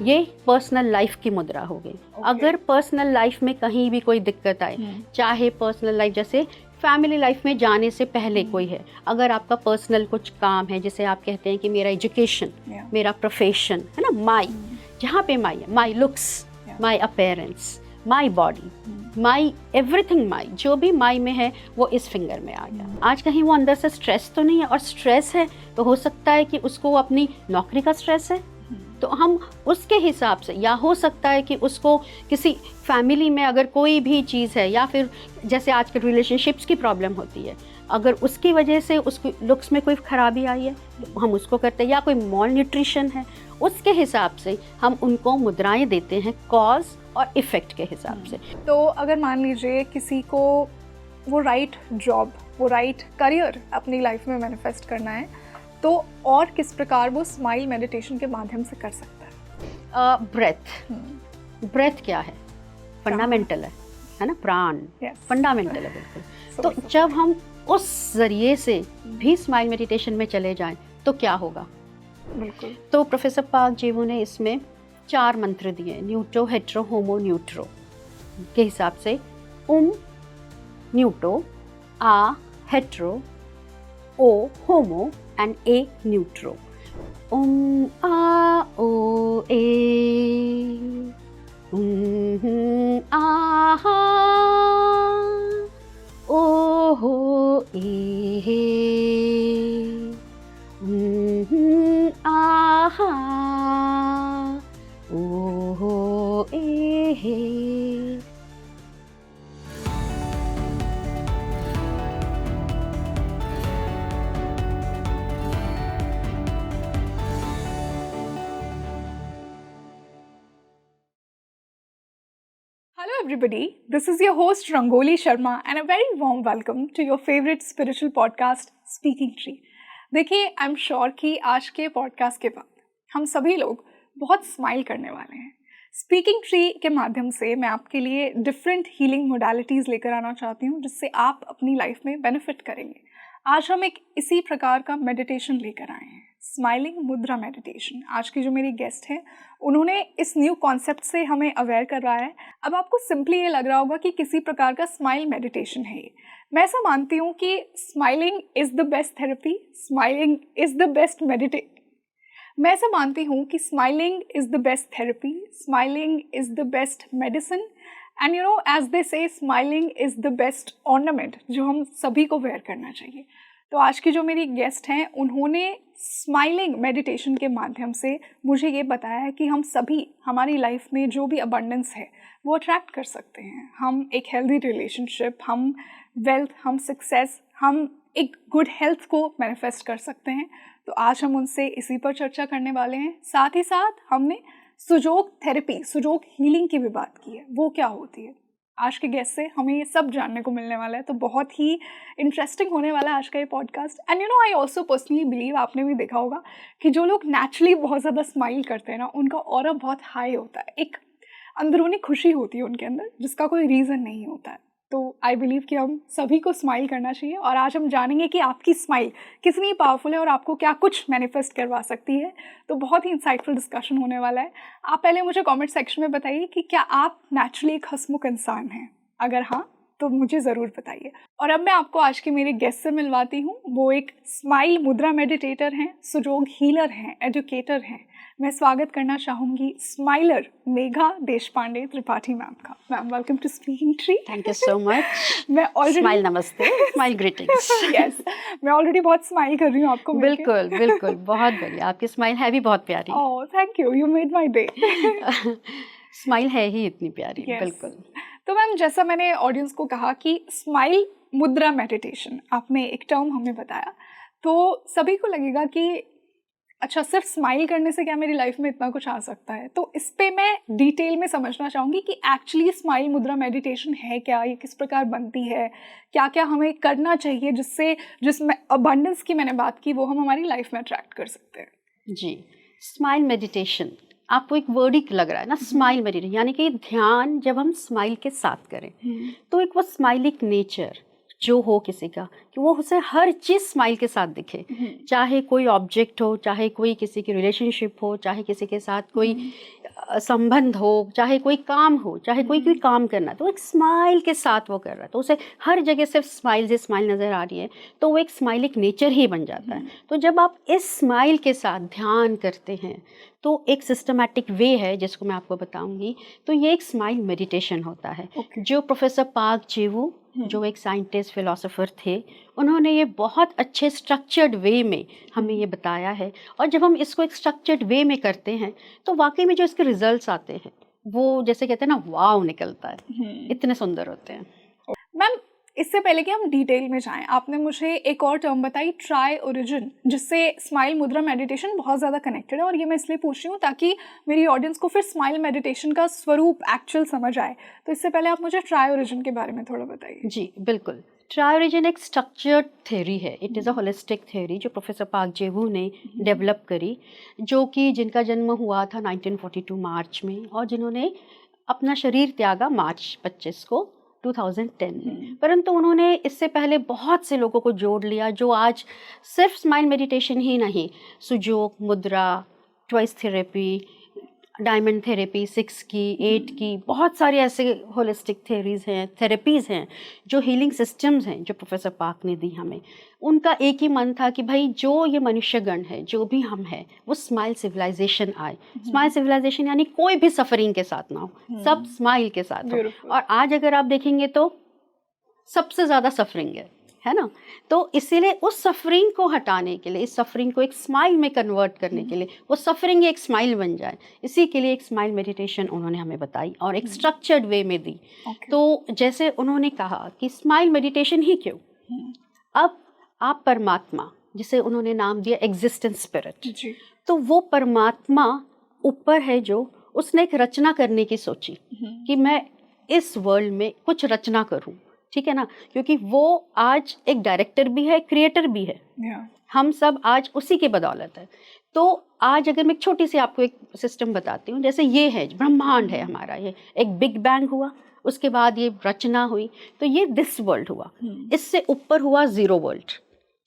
ये personal life की मुद्रा हो गई। अगर पर्सनल लाइफ में कहीं भी कोई दिक्कत आए, चाहे पर्सनल लाइफ जैसे फैमिली लाइफ में जाने से पहले कोई है, अगर आपका पर्सनल कुछ काम है, जैसे आप कहते हैं कि मेरा एजुकेशन, मेरा प्रोफेशन है ना, माई, जहाँ पे माई है, my looks, my appearance, my body, my everything, my जो भी माई में है वो इस फिंगर में आ गया। आज कहीं वो अंदर से स्ट्रेस तो नहीं है, और स्ट्रेस है तो हो सकता है कि उसको अपनी नौकरी का स्ट्रेस है, तो हम उसके हिसाब से, या हो सकता है कि उसको किसी फैमिली में अगर कोई भी चीज़ है, या फिर जैसे आजकल रिलेशनशिप्स की प्रॉब्लम होती है, अगर उसकी वजह से उसकी लुक्स में कोई खराबी आई है तो हम उसको करते हैं, या कोई मॉल न्यूट्रिशन है, उसके हिसाब से हम उनको मुद्राएं देते हैं, कॉज और इफ़ेक्ट के हिसाब से। तो अगर मान लीजिए किसी को वो राइट जॉब, वो राइट करियर अपनी लाइफ में मैनिफेस्ट करना है, तो और किस प्रकार वो स्माइल मेडिटेशन के माध्यम से कर सकता है? ब्रेथ क्या है? फंडामेंटल है ना, प्राण फंडामेंटल है बिल्कुल। तो जब हम उस जरिए से भी स्माइल मेडिटेशन में चले जाएं तो क्या होगा? बिल्कुल। तो प्रोफेसर पार्क जेवू ने इसमें 4 मंत्र दिए, न्यूटो, हेट्रो, होमो, न्यूट्रो के हिसाब से। न्यूटो, आ हेट्रो, ओ होमो एंड ए न्यूट्रो। आ ओ ए, आहा, ओ हो ए, आहा, ओ हो ए। Hello everybody, this is your host Rangoli Sharma and a very warm welcome to your favorite spiritual podcast Speaking Tree। देखिए, आई एम श्योर कि आज के पॉडकास्ट के बाद हम सभी लोग बहुत स्माइल करने वाले हैं। स्पीकिंग ट्री के माध्यम से मैं आपके लिए डिफरेंट हीलिंग मोडालिटीज़ लेकर आना चाहती हूँ, जिससे आप अपनी लाइफ में बेनिफिट करेंगे। आज हम एक इसी प्रकार का मेडिटेशन लेकर आए हैं, स्माइलिंग मुद्रा मेडिटेशन। आज की जो मेरी गेस्ट है, उन्होंने इस न्यू कॉन्सेप्ट से हमें अवेयर करवाया है। अब आपको सिंपली ये लग रहा होगा कि किसी प्रकार का स्माइल मेडिटेशन है ये। मैं ऐसा मानती हूँ कि smiling is the best therapy, smiling is the best मैं ऐसा मानती हूँ कि smiling is the best therapy, smiling is the best medicine, and you know as they say smiling is the best ornament जो हम सभी को वेयर करना चाहिए। तो आज की जो मेरी गेस्ट हैं, उन्होंने स्माइलिंग मेडिटेशन के माध्यम से मुझे ये बताया है कि हम सभी हमारी लाइफ में जो भी अबंडेंस है वो अट्रैक्ट कर सकते हैं। हम एक हेल्दी रिलेशनशिप, हम वेल्थ, हम सक्सेस, हम एक गुड हेल्थ को मैनिफेस्ट कर सकते हैं। तो आज हम उनसे इसी पर चर्चा करने वाले हैं। साथ ही साथ हमने सुजोग थेरेपी, सुजोग हीलिंग की भी बात की है, वो क्या होती है। आज के गेस्ट से हमें ये सब जानने को मिलने वाला है, तो बहुत ही इंटरेस्टिंग होने वाला है आज का ये podcast. And you no I also personally believe, आपने भी देखा होगा कि जो लोग नेचुरली बहुत ज़्यादा स्माइल करते हैं ना, उनका ऑरा बहुत हाई होता है, एक अंदरूनी खुशी होती है उनके अंदर जिसका कोई रीज़न नहीं होता है। तो आई बिलीव कि हम सभी को स्माइल करना चाहिए, और आज हम जानेंगे कि आपकी स्माइल कितनी पावरफुल है और आपको क्या कुछ मैनिफेस्ट करवा सकती है। तो बहुत ही इंसाइटफुल डिस्कशन होने वाला है। आप पहले मुझे कमेंट सेक्शन में बताइए कि क्या आप नेचुरली एक हंसमुख इंसान हैं? अगर हाँ तो मुझे ज़रूर बताइए। और अब मैं आपको आज के मेरे गेस्ट से मिलवाती हूँ। वो एक स्माइल मुद्रा मेडिटेटर हैं, सुजोग हीलर हैं, एजुकेटर हैं। मैं स्वागत करना चाहूँगी स्माइलर मेघा देशपांडे त्रिपाठी मैम का। Ma'am, welcome to speaking tree. Thank you so much. मैं ऑलरेडी स्माइल, नमस्ते, स्माइल ग्रीटिंग्स। यस, मैं ऑलरेडी बहुत स्माइल कर रही हूँ आपको। बिल्कुल बिल्कुल, बहुत बढ़िया। आपकी स्माइल है भी बहुत प्यारी। Oh thank you, you made my day. Smile है ही इतनी प्यारी। Yes. बिल्कुल। तो मैम, जैसा मैंने ऑडियंस को कहा कि स्माइल मुद्रा मेडिटेशन, आपने एक टर्म हमें बताया, तो सभी को लगेगा कि अच्छा, सिर्फ स्माइल करने से क्या मेरी लाइफ में इतना कुछ आ सकता है। तो इस पे मैं डिटेल में समझना चाहूँगी कि एक्चुअली स्माइल मुद्रा मेडिटेशन है क्या, ये किस प्रकार बनती है, क्या क्या हमें करना चाहिए जिससे जिसमें अबंडेंस की मैंने बात की वो हम हमारी लाइफ में अट्रैक्ट कर सकते हैं। जी, स्माइल मेडिटेशन आपको एक वर्ड ही लग रहा है ना, स्माइल मेडिटेशन, यानी कि ध्यान जब हम स्माइल के साथ करें तो एक वो स्माइलिक नेचर, जो हो किसी का, कि वो उसे हर चीज़ स्माइल के साथ दिखे, चाहे कोई ऑब्जेक्ट हो, चाहे कोई किसी की रिलेशनशिप हो, चाहे किसी के साथ कोई संबंध हो, चाहे कोई काम हो, चाहे कोई भी काम करना, तो एक स्माइल के साथ वो कर रहा है, तो उसे हर जगह सिर्फ स्माइल से स्माइल नज़र आ रही है, तो वो एक स्माइल एक नेचर ही बन जाता है। तो जब आप इस स्माइल के साथ ध्यान करते हैं तो एक सिस्टमैटिक वे है जिसको मैं आपको बताऊंगी, तो ये एक स्माइल मेडिटेशन होता है। जो प्रोफेसर पार्क जेवू, जो एक साइंटिस्ट फिलोसोफर थे, उन्होंने ये बहुत अच्छे स्ट्रक्चर्ड वे में हमें ये बताया है, और जब हम इसको एक स्ट्रक्चर्ड वे में करते हैं तो वाकई में जो इसके रिजल्ट्स आते हैं वो जैसे कहते हैं ना, वाव निकलता है, इतने सुंदर होते हैं। मैम, इससे पहले कि हम डिटेल में जाएं, आपने मुझे एक और टर्म बताई, ट्राई ओरिजिन, जिससे स्माइल मुद्रा मेडिटेशन बहुत ज़्यादा कनेक्टेड है, और ये मैं इसलिए पूछ रही हूँ ताकि मेरी ऑडियंस को फिर स्माइल मेडिटेशन का स्वरूप एक्चुअल समझ आए। तो इससे पहले आप मुझे ट्राई ओरिजिन के बारे में थोड़ा बताइए। जी बिल्कुल। ट्राई ओरिजिन एक स्ट्रक्चर्ड थ्योरी है, it is a holistic theory जो प्रोफेसर पार्क जेवू ने डेवलप करी, जो कि जिनका जन्म हुआ था 1942 मार्च में, और जिन्होंने अपना शरीर त्यागा मार्च 25 को 2010 में। परंतु उन्होंने इससे पहले बहुत से लोगों को जोड़ लिया, जो आज सिर्फ स्माइल मेडिटेशन ही नहीं, सुजोग मुद्रा, ट्वाइस थेरेपी, डायमंड थेरेपी, 6 की, 8 की, बहुत सारे ऐसे होलिस्टिक थेरेपीज़ हैं जो हीलिंग सिस्टम्स हैं जो प्रोफेसर पार्क ने दी हमें। उनका एक ही मन था कि भाई जो ये मनुष्यगण है, जो भी हम हैं, वो स्माइल सिविलाइजेशन आए। स्माइल सिविलाइजेशन यानी कोई भी सफरिंग के साथ ना हो, सब स्माइल के साथ हो। और आज अगर आप देखेंगे तो सबसे ज़्यादा सफरिंग है ना, तो इसीलिए उस सफरिंग को हटाने के लिए, इस सफरिंग को एक स्माइल में कन्वर्ट करने के लिए, वो सफरिंग एक स्माइल बन जाए, इसी के लिए एक स्माइल मेडिटेशन उन्होंने हमें बताई और एक स्ट्रक्चर्ड वे में दी। तो जैसे उन्होंने कहा कि स्माइल मेडिटेशन ही क्यों, अब आप परमात्मा, जिसे उन्होंने नाम दिया एग्जिस्टेंस स्पिरिट, तो वो परमात्मा ऊपर है, जो उसने एक रचना करने की सोची कि मैं इस वर्ल्ड में कुछ रचना करूं, ठीक है ना, क्योंकि वो आज एक डायरेक्टर भी है, क्रिएटर भी है। हम सब आज उसी के बदौलत है। तो आज अगर मैं एक छोटी सी आपको एक सिस्टम बताती हूँ, जैसे ये है ब्रह्मांड है हमारा, ये एक बिग बैंग हुआ, उसके बाद ये रचना हुई, तो ये दिस वर्ल्ड हुआ, इससे ऊपर हुआ जीरो वर्ल्ड,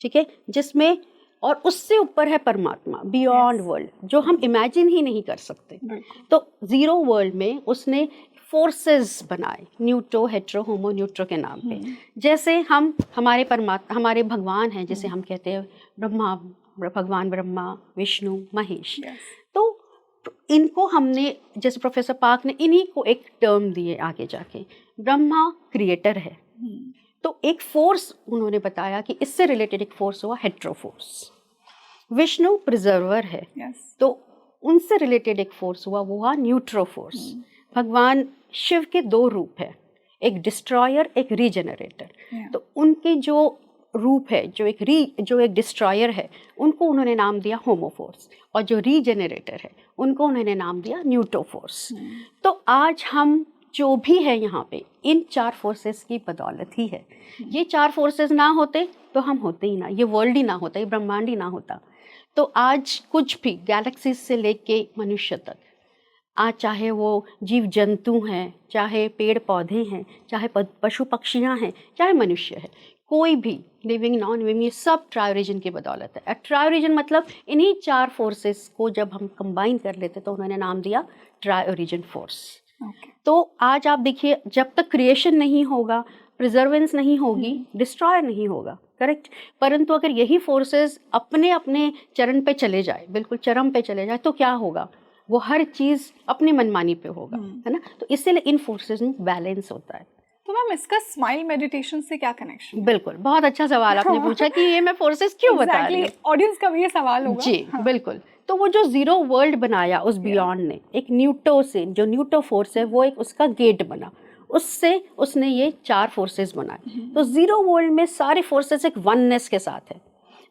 ठीक है, जिसमें और उससे ऊपर है परमात्मा, बियॉन्ड वर्ल्ड, जो हम इमेजिन ही नहीं कर सकते। तो जीरो वर्ल्ड में उसने फोर्सेस बनाए, न्यूट्रो, हेट्रो, होमो, न्यूट्रो के नाम पे। जैसे हम हमारे भगवान हैं, जैसे हम कहते हैं ब्रह्मा, भगवान ब्रह्मा, विष्णु, महेश। तो इनको हमने, जैसे प्रोफेसर पार्क ने इन्हीं को एक टर्म दिए आगे जाके, ब्रह्मा क्रिएटर है, तो एक फोर्स उन्होंने बताया कि इससे रिलेटेड एक फोर्स हुआ हेट्रो फोर्स। विष्णु प्रिजर्वर है, तो उनसे रिलेटेड एक फोर्स हुआ, वो हुआ न्यूट्रो फोर्स। भगवान शिव के दो रूप है, एक डिस्ट्रॉयर, एक रीजेनरेटर। तो उनके जो रूप है, जो एक डिस्ट्रॉयर है, उनको उन्होंने नाम दिया होमो फोर्स, और जो रीजेनरेटर है उनको उन्होंने नाम दिया न्यूट्रो फोर्स। तो आज हम जो भी है यहाँ पे, इन चार फोर्सेस की बदौलत ही है। ये चार फोर्सेस ना होते तो हम होते ही ना, ये वर्ल्ड ही ना होता, ये ब्रह्मांड ही ना होता। तो आज कुछ भी गैलेक्सीज से लेके मनुष्य तक, आज चाहे वो जीव जंतु हैं, चाहे पेड़ पौधे हैं, चाहे पशु पक्षियाँ हैं, चाहे मनुष्य है, कोई भी लिविंग नॉन लिविंग, ये सब ट्राई ओरिजिन की बदौलत है। ट्राई ओरिजिन मतलब इन्हीं चार फोर्सेस को जब हम कंबाइन कर लेते तो उन्होंने नाम दिया ट्राई ओरिजिन फोर्स। तो आज आप देखिए, जब तक क्रिएशन नहीं होगा, प्रिजर्वेंस नहीं होगी, डिस्ट्रॉय नहीं होगा, करेक्ट, परंतु अगर यही फोर्सेस अपने अपने चरण पे चले जाए, बिल्कुल चरम पे चले जाए, तो क्या होगा, वो हर चीज़ अपनी मनमानी पे होगा, है ना। तो इसलिए इन फोर्सेस में बैलेंस होता है। तो मैम, इसका स्माइल मेडिटेशन से क्या कनेक्शन? बिल्कुल, बहुत अच्छा सवाल आपने पूछा कि ये मैं फोर्सेस क्यों बता रही हूँ। ऑडियंस का भी ये सवाल होगा। जी बिल्कुल। तो वो जो जीरो वर्ल्ड बनाया उस बियॉन्ड ने, एक न्यूटो से, जो न्यूटो फोर्स है, वो एक उसका गेट बना, उससे उसने ये चार फोर्सेस बनाए। तो जीरो वर्ल्ड में सारे फोर्सेस एक वननेस के साथ है,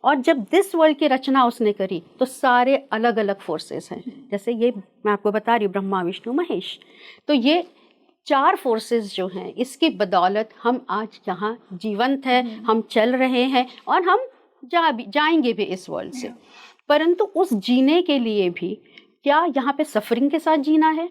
और जब दिस वर्ल्ड की रचना उसने करी तो सारे अलग अलग फोर्सेस हैं। जैसे ये मैं आपको बता रही हूँ, ब्रह्मा, विष्णु, महेश, तो ये चार फोर्सेस जो हैं, इसकी बदौलत हम आज यहाँ जीवंत हैं, हम चल रहे हैं, और हम जाएंगे भी इस वर्ल्ड से। परंतु उस जीने के लिए भी क्या यहाँ पे सफरिंग के साथ जीना है?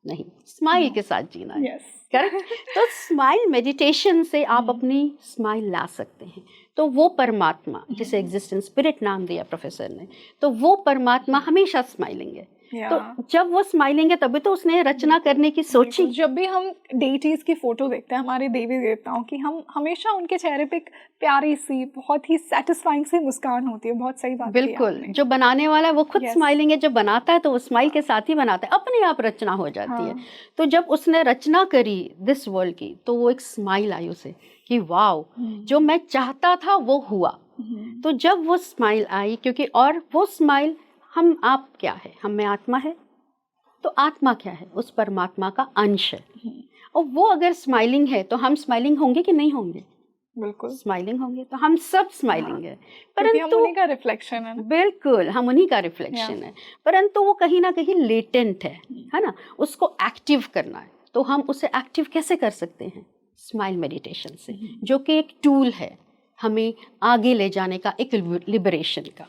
नहीं, स्माइल के साथ जीना है। करेक्ट। तो स्माइल मेडिटेशन से आप अपनी स्माइल ला सकते हैं। तो वो परमात्मा जिसे एग्जिस्टेंस स्पिरिट नाम दिया प्रोफेसर ने, तो वो परमात्मा हमेशा स्माइलिंग है। तो जब वो स्माइलिंग है तभी तो उसने रचना करने की सोची। जब भी हम डेटीज की फोटो देखते हैं हमारे देवी देवताओं की, हम हमेशा उनके चेहरे पे एक प्यारी सी बहुत ही सेटिस्फाइंग सी मुस्कान होती है। बहुत सही बात बिल्कुल, जो बनाने वाला है वो खुद स्माइलिंग है, जो बनाता है तो वो स्माइल के साथ ही बनाता है, अपने आप रचना हो जाती है। तो जब उसने रचना करी दिस वर्ल्ड की, तो वो एक स्माइल आई उसे कि वाओ, जो मैं चाहता था वो हुआ। तो जब वो स्माइल आई, क्योंकि और वो स्माइल, हम आप क्या है, हम में आत्मा है, तो आत्मा क्या है, उस परमात्मा का अंश है। और वो अगर स्माइलिंग है तो हम स्माइलिंग होंगे कि नहीं होंगे? बिल्कुल स्माइलिंग होंगे। तो हम सब स्माइलिंग है, परंतु हम उन्हीं का रिफ्लेक्शन है ना। बिल्कुल, हम उन्हीं का रिफ्लेक्शन है, परंतु वो कहीं ना कहीं लेटेंट है ना, उसको एक्टिव करना है। तो हम उसे एक्टिव कैसे कर सकते हैं? स्माइल मेडिटेशन से, जो कि एक टूल है हमें आगे ले जाने का, एक लिबरेशन का।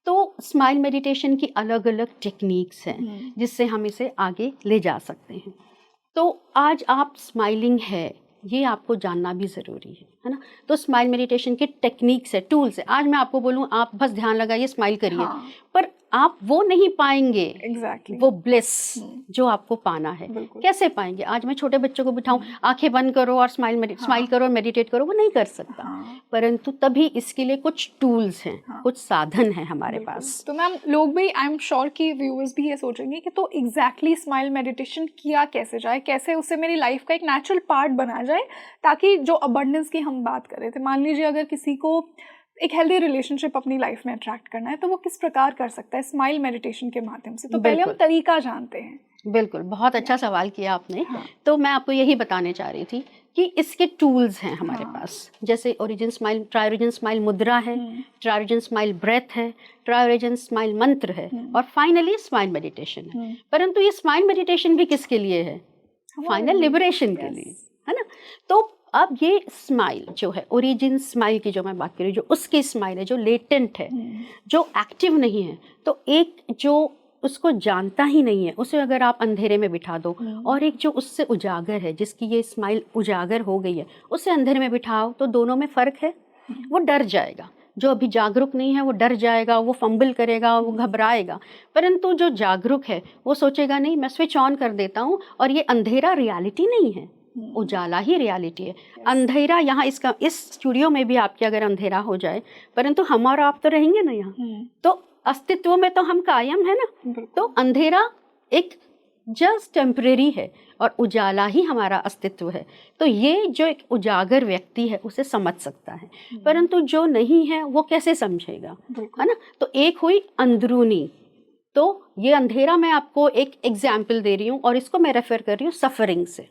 तो स्माइल मेडिटेशन की अलग अलग टेक्निक्स हैं जिससे हम इसे आगे ले जा सकते हैं। तो आज आप स्माइलिंग है ये आपको जानना भी ज़रूरी है ना। तो स्माइल मेडिटेशन की टेक्निक्स है, टूल्स है। आज मैं आपको बोलूँ आप बस ध्यान लगाइए, स्माइल करिए, पर आप वो नहीं पाएंगे वो ब्लिस जो आपको पाना है। कैसे पाएंगे? आज मैं छोटे बच्चों को बिठाऊं, आंखें बंद करो और स्माइल करो और मेडिटेट करो, वो नहीं कर सकता। परंतु तभी इसके लिए कुछ टूल्स हैं, कुछ साधन हैं हमारे पास। तो मैम, लोग भी, आई एम श्योर कि व्यूअर्स भी ये सोचेंगे कि तो एग्जैक्टली स्माइल मेडिटेशन किया कैसे जाए, कैसे उससे मेरी लाइफ का एक नेचुरल पार्ट बना जाए, ताकि जो अबंडेंस की हम बात कर रहे थे, मान लीजिए अगर किसी को एक हेल्दी रिलेशनशिप अपनी लाइफ में अट्रैक्ट करना है, तो वो किस प्रकार कर सकता है स्माइल मेडिटेशन के माध्यम से? तो पहले हम तरीका जानते हैं। बिल्कुल, बहुत अच्छा सवाल किया आपने। तो मैं आपको यही बताने चाह रही थी कि इसके टूल्स हैं हमारे पास। जैसे ओरिजिन स्माइल, ट्राई स्माइल मुद्रा है, ट्राई स्माइल ब्रेथ है, ट्राई स्माइल मंत्र है, और फाइनली स्माइल मेडिटेशन है। परंतु ये स्माइल मेडिटेशन भी किसके लिए है? फाइनल लिबरेशन के लिए, है ना। तो अब ये स्माइल जो है, ओरिजिन स्माइल की जो मैं बात कर रही हूँ, जो उसकी स्माइल है, जो लेटेंट है, जो एक्टिव नहीं है, तो एक जो उसको जानता ही नहीं है, उसे अगर आप अंधेरे में बिठा दो, और एक जो उससे उजागर है, जिसकी ये स्माइल उजागर हो गई है, उसे अंधेरे में बिठाओ, तो दोनों में फ़र्क है। वो डर जाएगा, जो अभी जागरूक नहीं है वो डर जाएगा, वो फंबल करेगा, वो घबराएगा। परंतु जो जागरूक है वो सोचेगा नहीं, मैं स्विच ऑन कर देता हूँ, और ये अंधेरा रियलिटी नहीं है, उजाला ही रियलिटी है। अंधेरा यहाँ इसका, इस स्टूडियो में भी आपके अगर अंधेरा हो जाए, परंतु हमारा आप तो रहेंगे ना यहाँ, तो अस्तित्व में तो हम कायम है ना। तो अंधेरा एक जस्ट टेम्परेरी है और उजाला ही हमारा अस्तित्व है। तो ये जो एक उजागर व्यक्ति है उसे समझ सकता है, परंतु जो नहीं है वो कैसे समझेगा, है ना। तो एक हुई अंदरूनी। तो ये अंधेरा मैं आपको एक एग्जाम्पल दे रही हूँ, और इसको मैं रेफर कर रही हूँ सफरिंग से।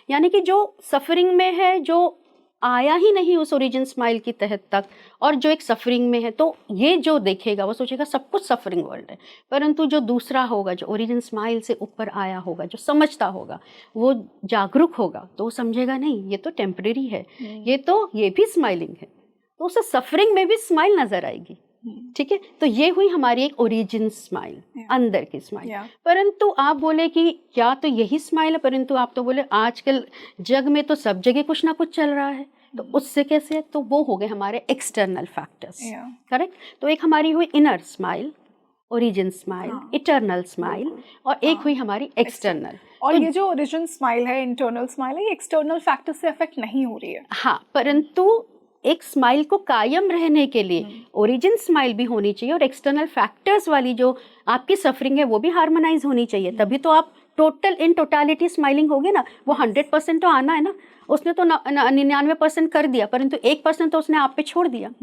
यानी कि जो सफरिंग में है, जो आया ही नहीं उस ओरिजिन स्माइल की तहत तक, और जो एक सफरिंग में है, तो ये जो देखेगा वो सोचेगा सब कुछ सफरिंग वर्ल्ड है। परंतु जो दूसरा होगा, जो ओरिजिन स्माइल से ऊपर आया होगा, जो समझता होगा, वो जागरूक होगा, तो वो समझेगा नहीं ये तो टेम्परेरी है, ये भी स्माइलिंग है, तो उसे सफरिंग में भी स्माइल नजर आएगी। ठीक है। तो ये हुई हमारी एक ओरिजिन स्माइल, अंदर की स्माइल। परंतु आप बोले कि क्या तो यही स्माइल है, परंतु आप तो बोले आजकल जग में तो सब जगह कुछ ना कुछ चल रहा है, तो उससे कैसे? तो वो हो गए हमारे एक्सटर्नल फैक्टर्स, करेक्ट। तो एक हमारी हुई inner smile, origin smile, eternal smile, और एक हुई हमारी एक्सटर्नल। और तो ये जो ओरिजिन स्माइल है, इंटरनल स्माइल है, ये एक्सटर्नल फैक्टर से अफेक्ट नहीं हो रही है। हाँ, परंतु एक स्माइल को कायम रहने के लिए ओरिजिन स्माइल भी होनी चाहिए, और एक्सटर्नल फैक्टर्स वाली जो आपकी सफरिंग है वो भी हार्मोनाइज होनी चाहिए, तभी तो आप टोटल इन टोटालिटी स्माइलिंग होगी ना। वो 100% तो आना है ना, उसने तो 99% कर दिया, परंतु 1% तो उसने आप पे छोड़ दिया।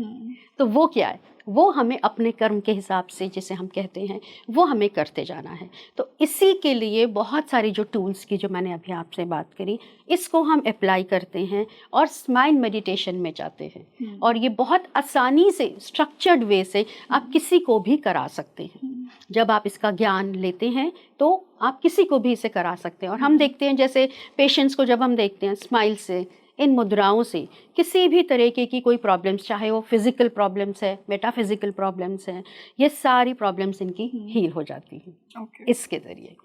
तो वो क्या है? वो हमें अपने कर्म के हिसाब से, जिसे हम कहते हैं, वो हमें करते जाना है। तो इसी के लिए बहुत सारी जो टूल्स की जो मैंने अभी आपसे बात करी, इसको हम अप्लाई करते हैं और स्माइल मेडिटेशन में जाते हैं, और ये बहुत आसानी से स्ट्रक्चर्ड वे से आप किसी को भी करा सकते हैं। जब आप इसका ज्ञान लेते हैं तो आप किसी को भी इसे करा सकते हैं। और हम देखते हैं, जैसे पेशेंट्स को जब हम देखते हैं स्माइल से, इन मुद्राओं से, किसी भी तरीके की कोई प्रॉब्लम्स, चाहे वो फिजिकल प्रॉब्लम्स है, मेटाफिजिकल प्रॉब्लम्स हैं, ये सारी प्रॉब्लम्स इनकी हील हो जाती हैं इसके ज़रिए।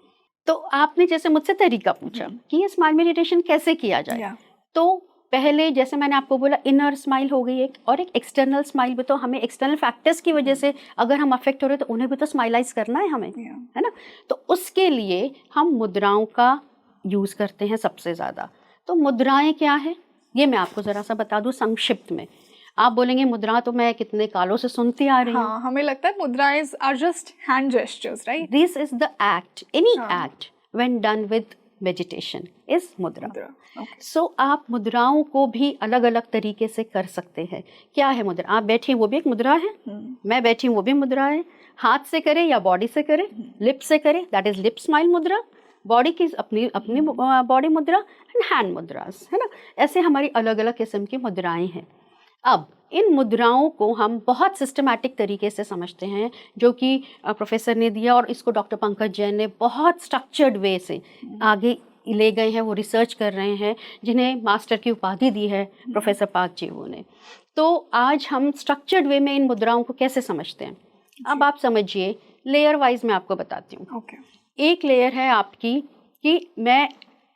तो आपने जैसे मुझसे तरीका पूछा कि ये स्माइल मेडिटेशन कैसे किया जाए, तो पहले जैसे मैंने आपको बोला इनर स्माइल हो गई एक, और एक एक्सटर्नल स्माइल भी। तो हमें एक्सटर्नल फैक्टर्स की वजह से अगर हम अफेक्ट हो रहे हैं तो उन्हें भी तो स्माइलाइज करना है हमें, है ना। तो उसके लिए हम मुद्राओं का यूज़ करते हैं सबसे ज़्यादा। तो मुद्राएं क्या है ये मैं आपको ज़रा सा बता दूँ संक्षिप्त में। आप बोलेंगे मुद्रा तो मैं कितने कालों से सुनती आ रही हूँ। हाँ, हमें लगता है मुद्राएं are just hand gestures, right? This is the act, any act when done with meditation is mudra. So आप मुद्राओं को भी अलग अलग तरीके से कर सकते हैं। क्या है मुद्रा? आप बैठी वो भी एक मुद्रा है, मैं बैठी वो भी मुद्रा है। हाथ से करें या बॉडी से करें, लिप से करें, दैट इज लिप स्माइल मुद्रा। बॉडी की अपनी अपनी बॉडी मुद्रा एंड हैंड मुद्रास, है ना। ऐसे हमारी अलग अलग किस्म की मुद्राएं हैं। अब इन मुद्राओं को हम बहुत सिस्टमैटिक तरीके से समझते हैं, जो कि प्रोफेसर ने दिया, और इसको डॉक्टर पंकज जैन ने बहुत स्ट्रक्चर्ड वे से आगे ले गए हैं। वो रिसर्च कर रहे हैं, जिन्हें मास्टर की उपाधि दी है प्रोफेसर पाक जीवो ने। तो आज हम स्ट्रक्चर्ड वे में इन मुद्राओं को कैसे समझते हैं। अब आप समझिए, लेयर वाइज मैं आपको बताती हूँ। एक लेयर है आपकी कि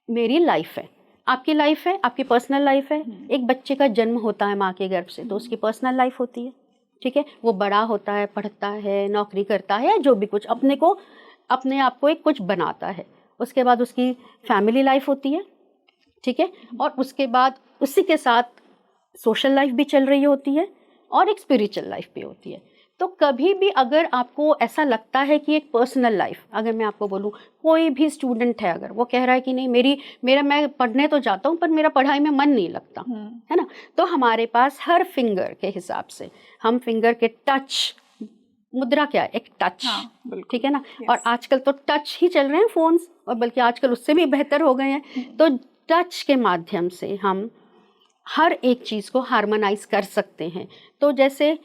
मेरी लाइफ है, आपकी लाइफ है, आपकी पर्सनल लाइफ है। एक बच्चे का जन्म होता है माँ के गर्भ से, तो उसकी पर्सनल लाइफ होती है, ठीक है। वो बड़ा होता है, पढ़ता है, नौकरी करता है, जो भी कुछ अपने आप को एक कुछ बनाता है। उसके बाद उसकी फैमिली लाइफ होती है, ठीक है। और उसके बाद उसी के साथ सोशल लाइफ भी चल रही होती है, और एक स्पिरिचुअल लाइफ भी होती है। तो कभी भी अगर आपको ऐसा लगता है कि एक पर्सनल लाइफ, अगर मैं आपको बोलूँ, कोई भी स्टूडेंट है अगर वो कह रहा है कि नहीं मैं पढ़ने तो जाता हूँ पर मेरा पढ़ाई में मन नहीं लगता, है ना। तो हमारे पास हर फिंगर के हिसाब से हम फिंगर के टच मुद्रा क्या है, एक टच, ठीक है ना। और आजकल तो टच ही चल रहे हैं फोन्स, और बल्कि आजकल उससे भी बेहतर हो गए हैं। तो टच के माध्यम से हम हर एक चीज़ को हार्मोनाइज कर सकते हैं। तो जैसे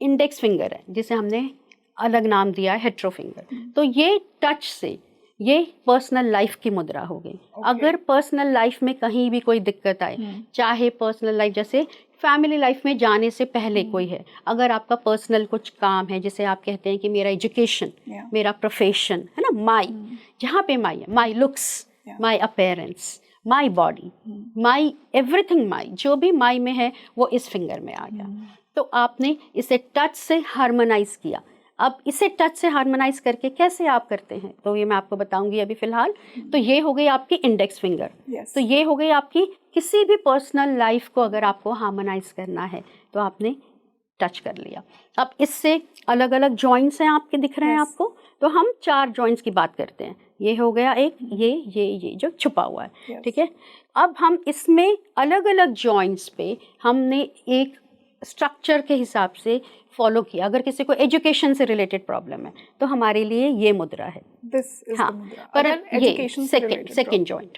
इंडेक्स फिंगर है, जिसे हमने अलग नाम दिया है हेट्रो फिंगर, तो ये टच से ये पर्सनल लाइफ की मुद्रा हो गई। अगर पर्सनल लाइफ में कहीं भी कोई दिक्कत आए, चाहे पर्सनल लाइफ जैसे फैमिली लाइफ में जाने से पहले कोई है, अगर आपका पर्सनल कुछ काम है, जैसे आप कहते हैं कि मेरा एजुकेशन, मेरा प्रोफेशन, है ना, माई, जहाँ पे माई है, my looks, my appearance, my body, my everything, my जो भी माई में है वो इस फिंगर में आ गया। तो आपने इसे टच से हार्मोनाइज किया। अब इसे टच से हार्मोनाइज करके कैसे आप करते हैं, तो ये मैं आपको बताऊंगी अभी फिलहाल। तो ये हो गई आपकी इंडेक्स फिंगर, तो ये हो गई आपकी किसी भी पर्सनल लाइफ को अगर आपको हार्मोनाइज करना है तो आपने टच कर लिया। अब इससे अलग अलग जॉइंट्स हैं आपके, दिख रहे हैं आपको। तो हम 4 जॉइंट्स की बात करते हैं। ये हो गया एक, ये जो छुपा हुआ है, ठीक है। अब हम इसमें अलग अलग जॉइंट्स पे हमने एक स्ट्रक्चर के हिसाब से फॉलो किया। अगर किसी को एजुकेशन से रिलेटेड प्रॉब्लम है तो हमारे लिए ये मुद्रा है, हाँ, पर ये सेकंड जॉइंट,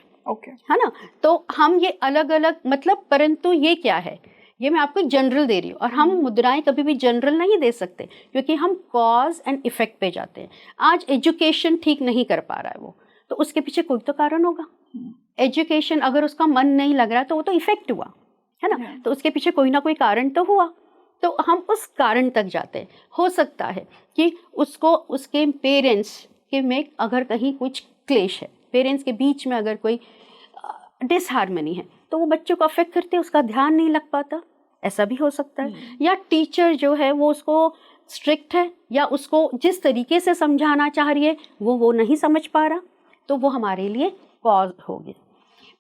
है ना। तो हम ये अलग अलग मतलब, परंतु ये क्या है, ये मैं आपको जनरल दे रही हूँ। और हम मुद्राएं कभी भी जनरल नहीं दे सकते, क्योंकि हम कॉज एंड इफेक्ट पे जाते हैं। आज एजुकेशन ठीक नहीं कर पा रहा है वो, तो उसके पीछे कोई तो कारण होगा। एजुकेशन अगर उसका मन नहीं लग रहा है तो वो तो इफेक्ट हुआ, है ना। तो उसके पीछे कोई ना कोई कारण तो हुआ, तो हम उस कारण तक जाते हैं। हो सकता है कि उसको उसके पेरेंट्स के में अगर कहीं कुछ क्लेश है, पेरेंट्स के बीच में अगर कोई डिसहार्मनी है, तो वो बच्चों को अफेक्ट करते, उसका ध्यान नहीं लग पाता, ऐसा भी हो सकता है। या टीचर जो है वो उसको स्ट्रिक्ट है, या उसको जिस तरीके से समझाना चाह रही है वो नहीं समझ पा रहा, तो वो हमारे लिए कॉज हो गए।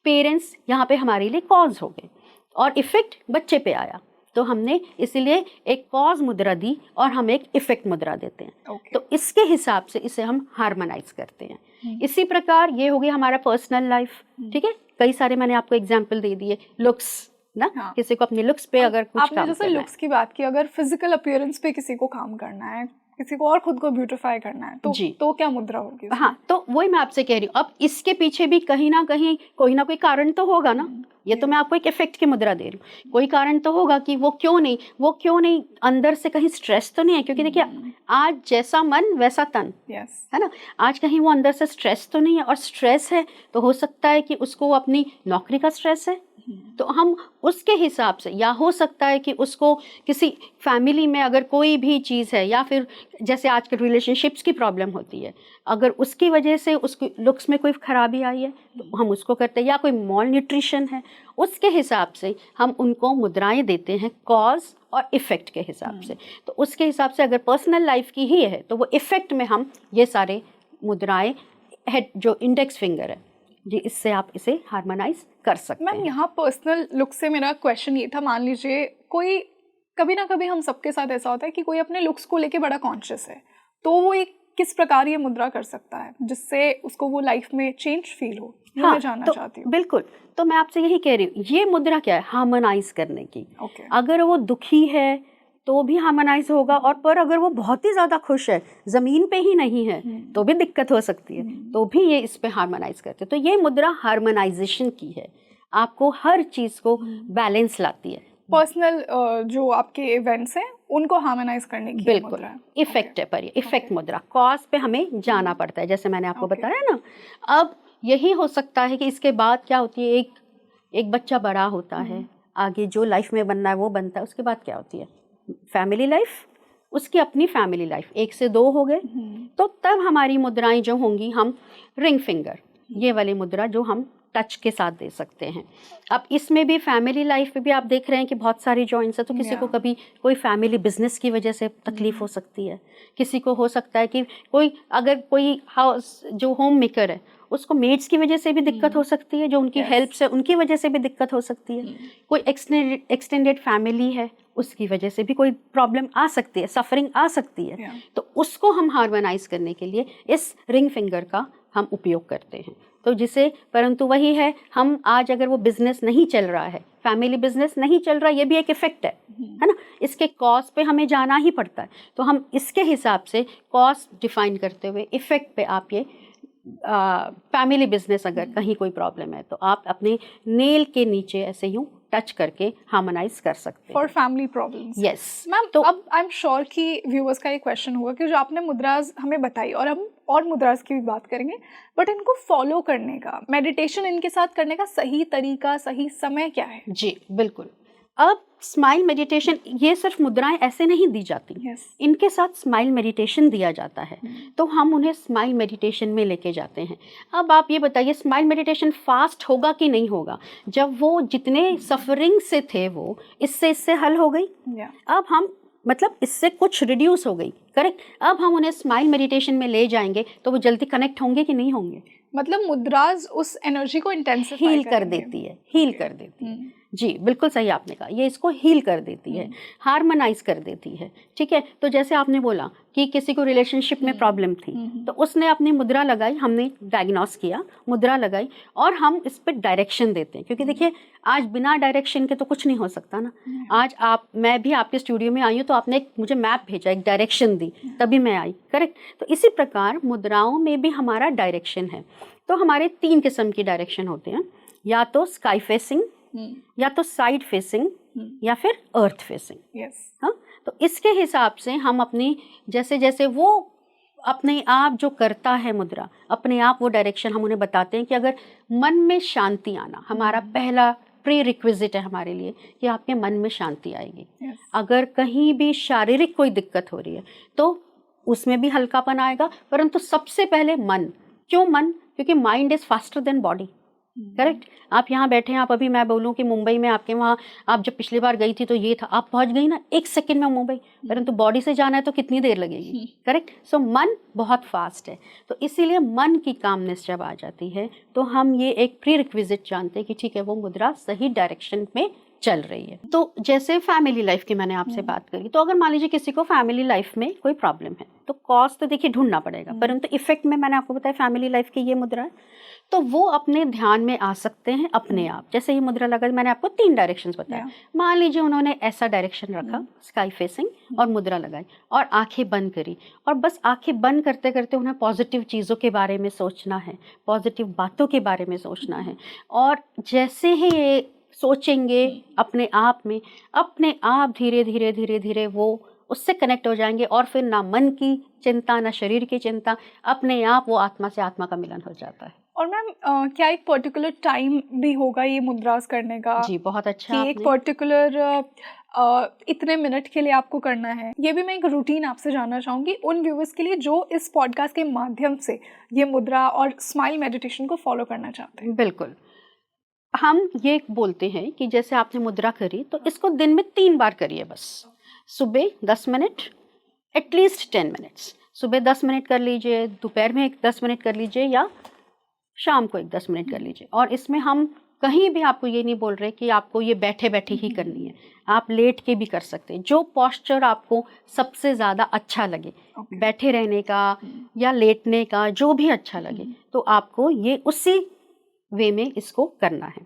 पेरेंट्स यहाँ पे हमारे लिए कॉज हो गए, और इफेक्ट बच्चे पे आया, तो हमने इसीलिए एक कॉज मुद्रा दी और हम एक इफेक्ट मुद्रा देते हैं। तो इसके हिसाब से इसे हम हार्मोनाइज करते हैं। इसी प्रकार ये हो गया हमारा पर्सनल लाइफ, ठीक है। कई सारे मैंने आपको एग्जाम्पल दे दिए। लुक्स ना, किसी को अपने लुक्स पे अगर कुछ आपने जैसे लुक्स की बात की, अगर फिजिकल अपीयरेंस पे किसी को काम करना है, किसी को और खुद को ब्यूटिफाई करना है, तो क्या मुद्रा होगी? हाँ, तो वही मैं आपसे कह रही हूँ। अब इसके पीछे भी कहीं ना कहीं कोई ना कोई कारण तो होगा ना। ये तो मैं आपको एक इफेक्ट की मुद्रा दे रही हूँ, कोई कारण तो होगा कि वो क्यों नहीं अंदर से कहीं स्ट्रेस तो नहीं है। क्योंकि देखिए, आज जैसा मन वैसा तन, है ना। आज कहीं वो अंदर से स्ट्रेस तो नहीं है, और स्ट्रेस है तो हो सकता है कि उसको अपनी नौकरी का स्ट्रेस है, तो हम उसके हिसाब से, या हो सकता है कि उसको किसी फैमिली में अगर कोई भी चीज़ है, या फिर जैसे आजकल रिलेशनशिप्स की प्रॉब्लम होती है, अगर उसकी वजह से उसकी लुक्स में कोई खराबी आई है तो हम उसको करते हैं, या कोई मॉल न्यूट्रिशन है, उसके हिसाब से हम उनको मुद्राएं देते हैं कॉज और इफ़ेक्ट के हिसाब से। तो उसके हिसाब से अगर पर्सनल लाइफ की ही है तो वो इफ़ेक्ट में हम ये सारे मुद्राएं, हेड जो इंडेक्स फिंगर है जी, इससे आप इसे हार्मोनाइज कर सकते हैं। मैम यहाँ पर्सनल लुक से मेरा क्वेश्चन ये था, मान लीजिए कोई, कभी ना कभी हम सबके साथ ऐसा होता है कि कोई अपने लुक्स को लेके बड़ा कॉन्शियस है, तो वो एक किस प्रकार ये मुद्रा कर सकता है जिससे उसको वो लाइफ में चेंज फील हो, ये मैं जानना चाहती हूँ। बिल्कुल, तो मैं आपसे यही कह रही हूँ, ये मुद्रा क्या है, हार्मोनाइज करने की। अगर वो दुखी है तो भी हार्मोनाइज होगा, और पर अगर वो बहुत ही ज़्यादा खुश है, ज़मीन पे ही नहीं है, तो भी दिक्कत हो सकती है, तो भी ये इस पे हार्मोनाइज करते हैं। तो ये मुद्रा हार्मोनाइजेशन की है, आपको हर चीज़ को बैलेंस लाती है। पर्सनल जो आपके इवेंट्स हैं उनको हार्मोनाइज करने की बिल्कुल इफेक्ट है, पर इफेक्ट मुद्रा, कॉज पे हमें जाना पड़ता है, जैसे मैंने आपको बताया ना। अब यही हो सकता है कि इसके बाद क्या होती है, एक बच्चा बड़ा होता है, आगे जो लाइफ में बनना है वो बनता है, उसके बाद क्या होती है फैमिली लाइफ, उसकी अपनी फैमिली लाइफ, 1 से 2 हो गए, तो तब हमारी मुद्राएं जो होंगी, हम रिंग फिंगर, ये वाली मुद्रा जो हम टच के साथ दे सकते हैं। अब इसमें भी फैमिली लाइफ में भी आप देख रहे हैं कि बहुत सारी जॉइंट्स है, तो किसी को कभी कोई फैमिली बिजनेस की वजह से तकलीफ हो सकती है, किसी को हो सकता है कि कोई हाउस जो होम मेकर है उसको मेड्स की वजह से भी दिक्कत हो सकती है, जो उनकी हेल्प से उनकी वजह से भी दिक्कत हो सकती है, कोई एक्सटेंडेड फैमिली है उसकी वजह से भी कोई प्रॉब्लम आ सकती है, सफरिंग आ सकती है। तो उसको हम हार्मोनाइज करने के लिए इस रिंग फिंगर का हम उपयोग करते हैं। तो जिसे, परंतु वही है, हम आज अगर वो बिजनेस नहीं चल रहा है, फैमिली बिजनेस नहीं चल रहा, ये भी एक इफेक्ट है ना, इसके कॉज पे हमें जाना ही पड़ता है। तो हम इसके हिसाब से कॉज डिफाइन करते हुए इफेक्ट पे आप ये फैमिली बिजनेस अगर कहीं कोई प्रॉब्लम है तो आप अपने नेल के नीचे ऐसे यूं टच करके हार्मोनाइज कर सकते हैं for family problems. Yes ma'am, तो अब आई एम श्योर कि व्यूअर्स का ये क्वेश्चन होगा कि जो आपने मुद्राज हमें बताई, और हम और मुद्राज की भी बात करेंगे, बट इनको फॉलो करने का, मेडिटेशन इनके साथ करने का सही तरीका, सही समय क्या है? जी बिल्कुल। अब स्माइल मेडिटेशन, ये सिर्फ मुद्राएं ऐसे नहीं दी जाती, इनके साथ स्माइल मेडिटेशन दिया जाता है, तो हम उन्हें स्माइल मेडिटेशन में लेके जाते हैं। अब आप ये बताइए, स्माइल मेडिटेशन फास्ट होगा कि नहीं होगा? जब वो जितने सफरिंग से थे वो इससे हल हो गई, अब हम मतलब इससे कुछ रिड्यूस हो गई, करेक्ट। अब हम उन्हें स्माइल मेडिटेशन में ले जाएंगे तो वो जल्दी कनेक्ट होंगे कि नहीं होंगे? मतलब मुद्राज उस एनर्जी को इंटेंसिफाई हील कर देती है, हील कर देती है। जी बिल्कुल सही आपने कहा, ये इसको हील कर देती है, हार्मोनाइज कर देती है, ठीक है। तो जैसे आपने बोला कि किसी को रिलेशनशिप में प्रॉब्लम थी, तो उसने अपनी मुद्रा लगाई, हमने डायग्नोस किया, मुद्रा लगाई, और हम इस पर डायरेक्शन देते हैं, क्योंकि देखिए आज बिना डायरेक्शन के तो कुछ नहीं हो सकता ना। आज मैं भी आपके स्टूडियो में आई हूँ तो आपने मुझे मैप भेजा, एक डायरेक्शन दी, तभी मैं आई, करेक्ट। तो इसी प्रकार मुद्राओं में भी हमारा डायरेक्शन है। तो हमारे 3 किस्म की डायरेक्शन होते हैं, या तो स्काई फेसिंग, या तो साइड फेसिंग, या फिर अर्थ फेसिंग। हाँ, तो इसके हिसाब से हम अपनी जैसे जैसे वो अपने आप जो करता है मुद्रा, अपने आप वो डायरेक्शन हम उन्हें बताते हैं कि अगर मन में शांति आना, हमारा पहला प्री रिक्विजिट है हमारे लिए कि आपके मन में शांति आएगी। अगर कहीं भी शारीरिक कोई दिक्कत हो रही है तो उसमें भी हल्कापन आएगा, परंतु सबसे पहले मन। क्यों मन? क्योंकि mind is faster than body, correct. आप यहाँ बैठे हैं, आप अभी मैं बोलूँ कि मुंबई में आपके वहाँ, आप जब पिछली बार गई थी तो ये था, आप पहुँच गई ना 1 सेकंड में मुंबई, परंतु बॉडी से जाना है तो कितनी देर लगेगी, करेक्ट। सो मन बहुत फास्ट है, तो इसीलिए मन की कामनेस जब आ जाती है तो हम ये एक प्री रिक्विजिट जानते हैं कि ठीक है वो मुद्रा सही डायरेक्शन में चल रही है। तो जैसे फैमिली लाइफ की मैंने आपसे बात करी, तो अगर मान लीजिए किसी को फैमिली लाइफ में कोई प्रॉब्लम है तो कॉज तो देखिए ढूंढना पड़ेगा, परंतु इफेक्ट में मैंने आपको बताया फैमिली लाइफ की ये मुद्रा है, तो वो अपने ध्यान में आ सकते हैं अपने आप। जैसे ये मुद्रा लगा, मैंने आपको 3 डायरेक्शंस बताया, मान लीजिए उन्होंने ऐसा डायरेक्शन रखा, स्काई फेसिंग, और मुद्रा लगाई और आंखें बंद करी, और बस आंखें बंद करते करते उन्हें पॉजिटिव चीज़ों के बारे में सोचना है, पॉजिटिव बातों के बारे में सोचना है, और जैसे ही ये सोचेंगे अपने आप में, अपने आप धीरे धीरे धीरे धीरे वो उससे कनेक्ट हो जाएंगे, और फिर ना मन की चिंता ना शरीर की चिंता, अपने आप वो आत्मा से आत्मा का मिलन हो जाता है। और मैम क्या एक पर्टिकुलर टाइम भी होगा ये मुद्रास करने का? जी, बहुत अच्छा कि एक आपने। पर्टिकुलर इतने मिनट के लिए आपको करना है? ये भी मैं एक रूटीन आपसे जानना चाहूँगी उन व्यूअर्स के लिए जो इस पॉडकास्ट के माध्यम से ये मुद्रा और स्माइल मेडिटेशन को फॉलो करना चाहते हैं। बिल्कुल। हम ये बोलते हैं कि जैसे आपने मुद्रा करी तो इसको दिन में 3 बार करिए बस। सुबह 10 मिनट, एटलीस्ट 10 मिनट्स। सुबह 10 मिनट कर लीजिए, दोपहर में एक 10 मिनट कर लीजिए या शाम को एक 10 मिनट कर लीजिए। और इसमें हम कहीं भी आपको ये नहीं बोल रहे कि आपको ये बैठे-बैठे ही करनी है। आप लेट के भी कर सकते हैं। जो पोस्चर आपको सबसे ज़्यादा अच्छा लगे, Okay. बैठे रहने का या लेटने का, जो भी अच्छा लगे, तो आपको ये उसी वे में इसको करना है।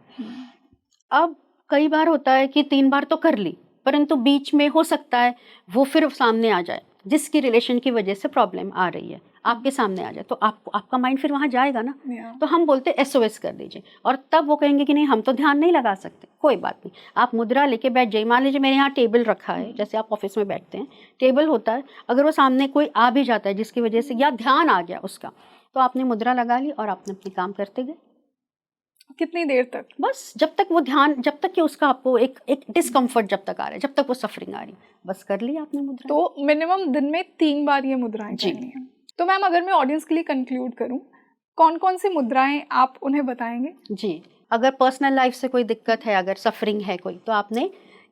अब कई बार होता है कि 3 बार तो कर ली, परंतु बीच में हो सकता है वो फिर सामने आ जाए, जिसकी रिलेशन की वजह से प्रॉब्लम आ रही है, आपके सामने आ जाए, तो आपको आपका माइंड फिर वहाँ जाएगा ना। Yeah. तो हम बोलते हैं SOS कर दीजिए, और तब वो कहेंगे कि नहीं हम तो ध्यान नहीं लगा सकते। कोई बात नहीं, आप मुद्रा लेके बैठ जाइए। मान लीजिए मेरे यहाँ टेबल रखा है, जैसे आप ऑफिस में बैठते हैं, टेबल होता है, अगर वो सामने कोई आ भी जाता है जिसकी वजह से या ध्यान आ गया उसका, तो आपने मुद्रा लगा ली और आपने अपने काम करते गए। कितनी देर तक? बस जब तक वो ध्यान, जब तक कि उसका आपको एक डिस्कम्फर्ट जब तक आ रहा है, जब तक वो सफरिंग आ रही है, बस कर लिया आपने मुद्रा। तो मिनिमम दिन में 3 बार ये मुद्राएं जी। करनी है। तो मैम अगर मैं ऑडियंस के लिए कंक्लूड करूं, कौन कौन सी मुद्राएं आप उन्हें बताएंगे? जी, अगर पर्सनल लाइफ से कोई दिक्कत है, अगर सफरिंग है कोई, तो आपने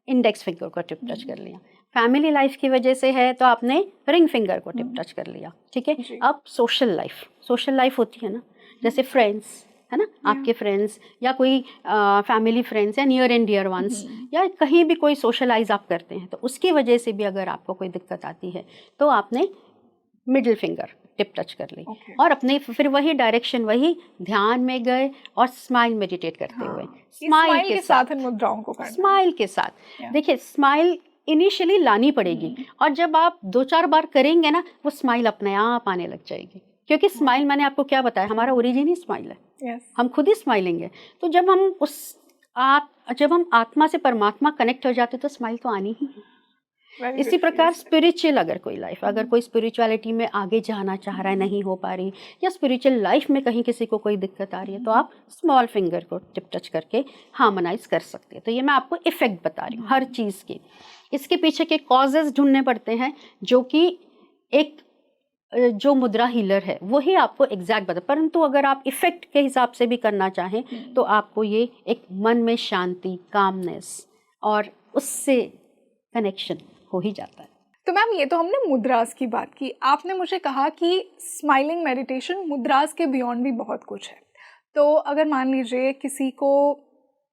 इंडेक्स फिंगर को टिप टच कर लिया। फैमिली लाइफ की वजह से है तो आपने रिंग फिंगर को टिप टच कर लिया। ठीक है। जी। अब सोशल लाइफ होती है ना, जैसे फ्रेंड्स है ना, आपके फ्रेंड्स या कोई फैमिली फ्रेंड्स या नियर एंड डियर वंस, या कहीं भी कोई सोशलाइज आप करते हैं, तो उसकी वजह से भी अगर आपको कोई दिक्कत आती है तो आपने मिडिल फिंगर टिप टच कर ली। Okay. और अपने फिर वही डायरेक्शन, वही ध्यान में गए और स्माइल मेडिटेट करते हुए, स्माइल के साथ इन मुद्राओं को करना है। स्माइल के साथ। Yeah. देखिए, स्माइल इनिशियली लानी पड़ेगी, और जब आप 2-4 बार करेंगे ना, वो स्माइल अपने आप आने लग जाएगी। क्योंकि स्माइल, मैंने आपको क्या बताया, हमारा ओरिजिन ही स्माइल है। Yes. हम खुद ही स्माइलिंग है। तो जब हम आत्मा से परमात्मा कनेक्ट हो जाते तो स्माइल तो आनी ही है। Very इसी good. प्रकार स्पिरिचुअल, अगर कोई लाइफ, अगर कोई स्पिरिचुअलिटी में आगे जाना चाह रहा है, नहीं हो पा रही, या स्पिरिचुअल लाइफ में कहीं किसी को कोई दिक्कत आ रही है, तो आप स्मॉल फिंगर को टिप टच करके हार्मोनाइज कर सकते हैं। तो ये मैं आपको इफेक्ट बता रही हूँ हर चीज़ की। इसके पीछे के कॉजेज ढूंढने पड़ते हैं, जो कि एक जो मुद्रा हीलर है वही आपको एग्जैक्ट बता। परंतु अगर आप इफेक्ट के हिसाब से भी करना चाहें तो आपको ये एक मन में शांति, कामनेस और उससे कनेक्शन हो ही जाता है। तो मैम ये तो हमने मुद्रास की बात की, आपने मुझे कहा कि स्माइलिंग मेडिटेशन मुद्रास के बियॉन्ड भी बहुत कुछ है। तो अगर मान लीजिए किसी को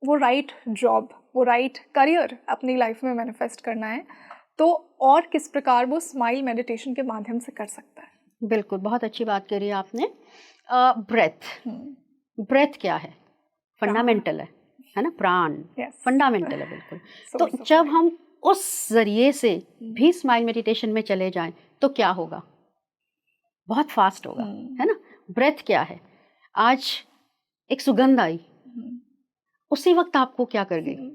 वो राइट जॉब, वो राइट करियर अपनी लाइफ में मैनिफेस्ट करना है, तो और किस प्रकार वो स्माइल मेडिटेशन के माध्यम से कर सकता है? बिल्कुल, बहुत अच्छी बात करी आपने। ब्रेथ क्या है? फंडामेंटल है ना, प्राण फंडामेंटल है बिल्कुल। तो जब हम उस जरिए से भी स्माइल मेडिटेशन में चले जाएं तो क्या होगा? बहुत फास्ट होगा, है ना। ब्रेथ क्या है? आज एक सुगंध आई, उसी वक्त आपको क्या कर गई?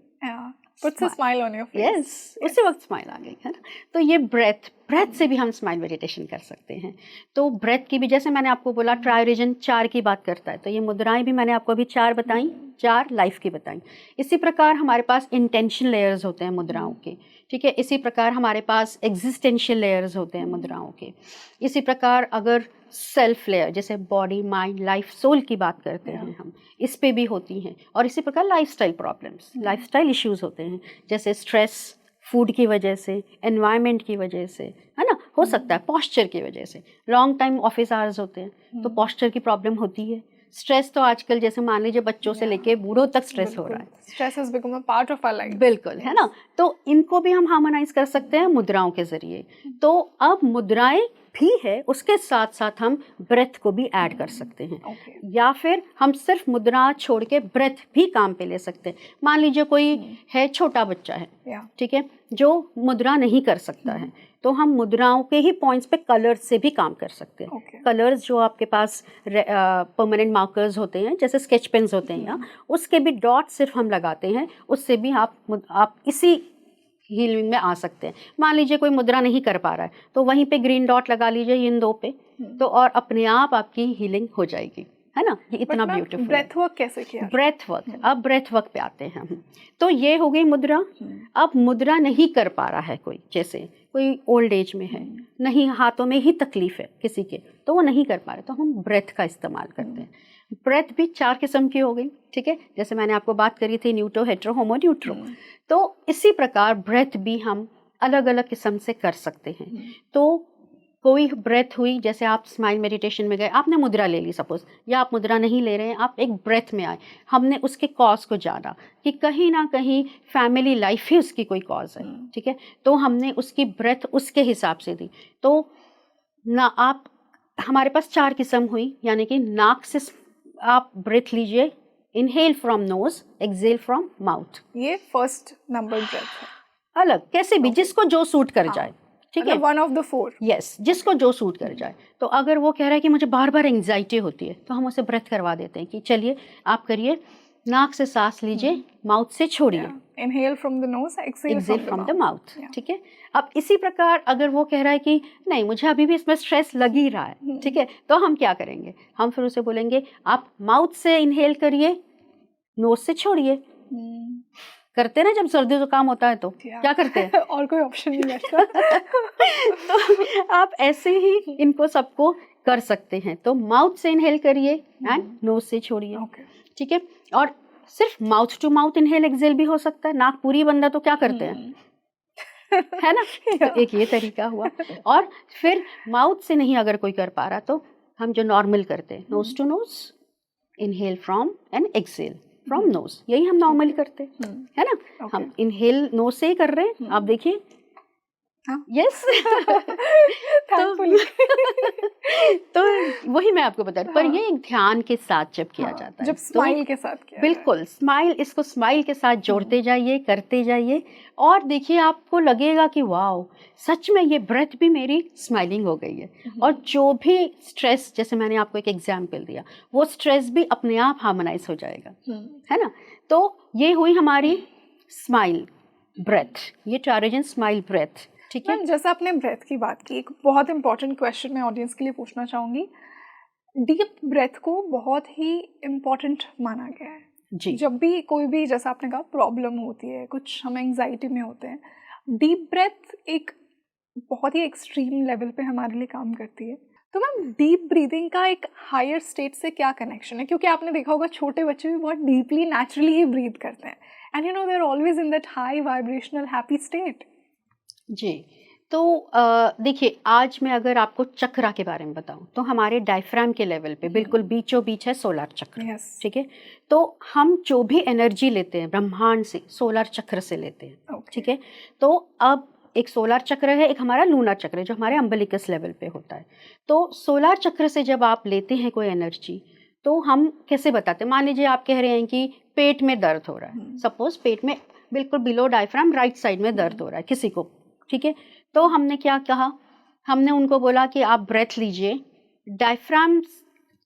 Puts a smile on your face. Yes, उसी वक्त स्माइल आ गई, है ना। तो ये ब्रेथ से भी हम स्माइल मेडिटेशन कर सकते हैं। तो ब्रेथ की भी, जैसे मैंने आपको बोला, ट्रायोरिजन 4 की बात करता है, तो ये मुद्राएं भी मैंने आपको अभी 4 बताई, 4 लाइफ की बताई। इसी प्रकार हमारे पास इंटेंशन लेयर्स होते हैं मुद्राओं के, ठीक है। इसी प्रकार हमारे पास एग्जिस्टेंशियल लेयर्स होते हैं मुद्राओं के। इसी प्रकार अगर सेल्फ लेयर, जैसे बॉडी, माइंड, लाइफ, सोल की बात करते हैं हम, इस पे भी होती हैं। और इसी प्रकार लाइफस्टाइल प्रॉब्लम्स, लाइफस्टाइल इश्यूज होते हैं, जैसे स्ट्रेस, फूड की वजह से, एनवायरनमेंट की वजह से, है ना, हो सकता है पोस्चर की वजह से। लॉन्ग टाइम ऑफिस आवर्स होते हैं तो पोस्चर की प्रॉब्लम होती है। स्ट्रेस तो आजकल, जैसे मान लीजिए बच्चों से लेके बूढ़ों तक स्ट्रेस हो रहा है। Stress has become a part of our life. बिल्कुल, है ना। तो इनको भी हम हार्मोनाइज कर सकते हैं मुद्राओं के जरिए। तो अब मुद्राएं भी है, उसके साथ साथ हम ब्रेथ को भी ऐड कर सकते हैं। या फिर हम सिर्फ मुद्रा छोड़ के ब्रेथ भी काम पे ले सकते हैं। मान लीजिए कोई है, छोटा बच्चा है, ठीक है, जो मुद्रा नहीं कर सकता है, तो हम मुद्राओं के ही पॉइंट्स पे कलर्स से भी काम कर सकते हैं। कलर्स जो आपके पास परमानेंट मार्कर्स होते हैं, जैसे स्केच पेन्स होते हैं, या उसके भी डॉट सिर्फ हम लगाते हैं, उससे भी आप इसी हीलिंग में आ सकते हैं। मान लीजिए कोई मुद्रा नहीं कर पा रहा है तो वहीं पे ग्रीन डॉट लगा लीजिए इन 2 पे, तो और अपने आप आपकी हीलिंग हो जाएगी, है ना, ये इतना ब्यूटीफुल। ब्रेथ वर्क कैसे किया? ब्रेथ वर्क, अब ब्रेथ वर्क पे आते हैं हम। तो ये हो गई मुद्रा। अब मुद्रा नहीं कर पा रहा है कोई, जैसे कोई ओल्ड एज में है, नहीं हाथों में ही तकलीफ है किसी के, तो वो नहीं कर पा रहे, तो हम ब्रेथ का इस्तेमाल करते हैं। ब्रेथ भी 4 किस्म की हो गई, ठीक है, जैसे मैंने आपको बात करी थी न्यूटो, हेट्रो, होमो, न्यूट्रो। तो इसी प्रकार ब्रेथ भी हम अलग अलग किस्म से कर सकते हैं। तो कोई ब्रेथ हुई, जैसे आप स्माइल मेडिटेशन में गए, आपने मुद्रा ले ली सपोज, या आप मुद्रा नहीं ले रहे हैं, आप एक ब्रेथ में आए, हमने उसके कॉज को जाना कि कहीं ना कहीं फैमिली लाइफ ही उसकी कोई कॉज है, ठीक है, तो हमने उसकी ब्रेथ उसके हिसाब से दी। तो ना आप, हमारे पास 4 किस्म हुई, यानी कि नाक से आप ब्रेथ लीजिए, inhale from nose, exhale from mouth. ये फर्स्ट नंबर ब्रेथ है। अलग कैसे भी, जिसको जो सूट कर जाए, ठीक है, वन ऑफ द 4। यस, जिसको जो सूट कर जाए। तो अगर वो कह रहा है कि मुझे बार बार एंजाइटी होती है, तो हम उसे ब्रेथ करवा देते हैं कि चलिए आप करिए, नाक से सांस लीजिए, माउथ से छोड़िए, inhale from the nose, exhale from the mouth, ठीक है। अब इसी प्रकार अगर वो कह रहा है कि नहीं मुझे अभी भी इसमें स्ट्रेस लग ही रहा है, ठीक है, तो हम क्या करेंगे, हम फिर उसे बोलेंगे आप माउथ से इनहेल करिए, नोज से छोड़िए। करते ना, जब सर्दी जुकाम होता है तो क्या करते हैं और कोई ऑप्शन नहीं बचता। तो आप ऐसे ही इनको सबको कर सकते हैं। तो माउथ से इनहेल करिए एंड नोज से छोड़िए, ठीक है। और सिर्फ mouth to mouth inhale exhale भी हो सकता है, नाक पूरी बंदा तो क्या करते हैं है ना, तो एक ये तरीका हुआ। और फिर माउथ से नहीं अगर कोई कर पा रहा, तो हम जो नॉर्मल करते हैं, nose to nose, inhale from and exhale from nose, यही हम नॉर्मली करते हैं, है ना। हम इनहेल नोज से ही कर रहे हैं, आप देखिए, यस। तो वही मैं आपको बता रही हूँ, पर ये एक ध्यान के साथ जब किया जाता है, जब स्माइल के साथ किया, बिल्कुल स्माइल, इसको स्माइल के साथ जोड़ते जाइए, करते जाइए, और देखिए आपको लगेगा कि वाओ, सच में ये ब्रेथ भी मेरी स्माइलिंग हो गई है। और जो भी स्ट्रेस, जैसे मैंने आपको एक एग्जाम्पल दिया, वो स्ट्रेस भी अपने आप हार्मोनाइज हो जाएगा, है ना। तो ये हुई हमारी स्माइल ब्रेथ, ये ट्राइरेजन स्माइल ब्रेथ, ठीक है। जैसे आपने ब्रेथ की बात की, एक बहुत इंपॉर्टेंट क्वेश्चन मैं ऑडियंस के लिए पूछना चाहूँगी। डीप ब्रेथ को बहुत ही इम्पॉर्टेंट माना गया है जी। जब भी कोई भी, जैसा आपने कहा, प्रॉब्लम होती है, कुछ हम एंग्जाइटी में होते हैं, डीप ब्रेथ एक बहुत ही एक्सट्रीम लेवल पे हमारे लिए काम करती है। तो मैम, डीप ब्रीदिंग का एक हायर स्टेट से क्या कनेक्शन है? क्योंकि आपने देखा होगा छोटे बच्चे भी बहुत डीपली नेचुरली ही ब्रीथ करते हैं, and you know they are always in that high vibrational happy state. जी, तो देखिए, आज मैं अगर आपको चक्रा के बारे में बताऊं, तो हमारे डायफ्राम के लेवल पे बिल्कुल बीचों बीच है सोलर चक्र, ठीक है। तो हम जो भी एनर्जी लेते हैं ब्रह्मांड से, सोलर चक्र से लेते हैं, ठीक है। तो अब एक सोलर चक्र है, एक हमारा लूनर चक्र है जो हमारे अम्बिलिकस लेवल पे होता है। तो सोलर चक्र से जब आप लेते हैं कोई एनर्जी, तो हम कैसे बताते हैं, मान लीजिए आप कह रहे हैं कि पेट में दर्द हो रहा है, सपोज पेट में बिल्कुल बिलो डायफ्राम राइट साइड में दर्द हो रहा है किसी को, ठीक है। तो हमने क्या कहा, हमने उनको बोला कि आप ब्रेथ लीजिए, डायफ्राम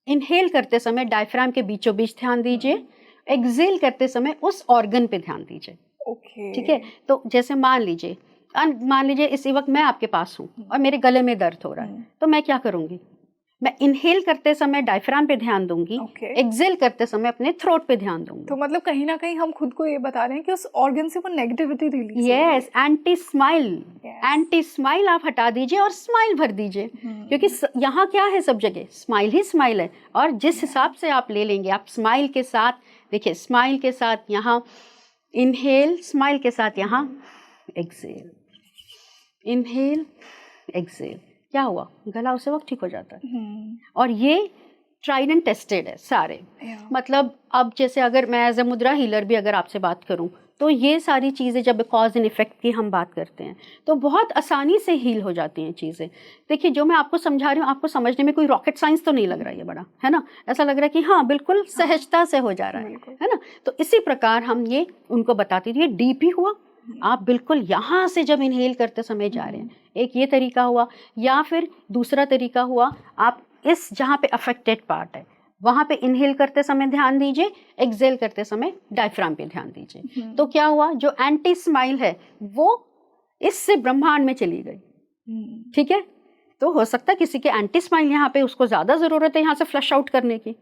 इनहेल करते समय डायफ्राम के बीचों बीच ध्यान दीजिए, एक्सेल करते समय उस ऑर्गन पे ध्यान दीजिए, ठीक है। तो जैसे मान लीजिए इस वक्त मैं आपके पास हूँ और मेरे गले में दर्द हो रहा है, तो मैं क्या करूँगी, मैं इनहेल करते समय डायफ्राम पे ध्यान दूंगी, एक्सेल करते समय अपने थ्रोट पे ध्यान दूंगी। तो मतलब कहीं ना कहीं हम खुद को ये बता रहे हैं कि उस ऑर्गन से वो negativity release, yes, anti smile आप हटा दीजिए और स्माइल भर दीजिए, क्योंकि यहाँ क्या है, सब जगह स्माइल ही स्माइल है। और जिस हिसाब से आप ले लेंगे, आप स्माइल के साथ देखिए, स्माइल के साथ यहाँ इनहेल, स्माइल के साथ यहाँ एक्सेल, इनहेल एक्सेल, क्या हुआ, गला उसे वक्त ठीक हो जाता है। और ये ट्राइड एंड टेस्टेड है सारे, मतलब अब जैसे अगर मैं एज ए मुद्रा हीलर भी अगर आपसे बात करूं, तो ये सारी चीज़ें जब कॉज एंड इफेक्ट की हम बात करते हैं, तो बहुत आसानी से हील हो जाती हैं चीज़ें। देखिए, जो मैं आपको समझा रही हूँ, आपको समझने में कोई रॉकेट साइंस तो नहीं लग रहा है, ये बड़ा है ना, ऐसा लग रहा है कि हाँ बिल्कुल सहजता से हो जा रहा है ना। तो इसी प्रकार हम ये उनको बताते थे, डीप ही हुआ, आप बिल्कुल यहाँ से जब इनहेल करते समय जा रहे हैं, एक ये तरीका हुआ। या फिर दूसरा तरीका हुआ, आप इस जहाँ पे अफेक्टेड पार्ट है वहाँ पे इनहेल करते समय ध्यान दीजिए, एक्सेल करते समय डायफ्राम पे ध्यान दीजिए। तो क्या हुआ, जो एंटी स्माइल है वो इससे ब्रह्मांड में चली गई, ठीक है। तो हो सकता है किसी के एंटी स्माइल यहाँ पे उसको ज़्यादा ज़रूरत है यहाँ से फ्लश आउट करने की,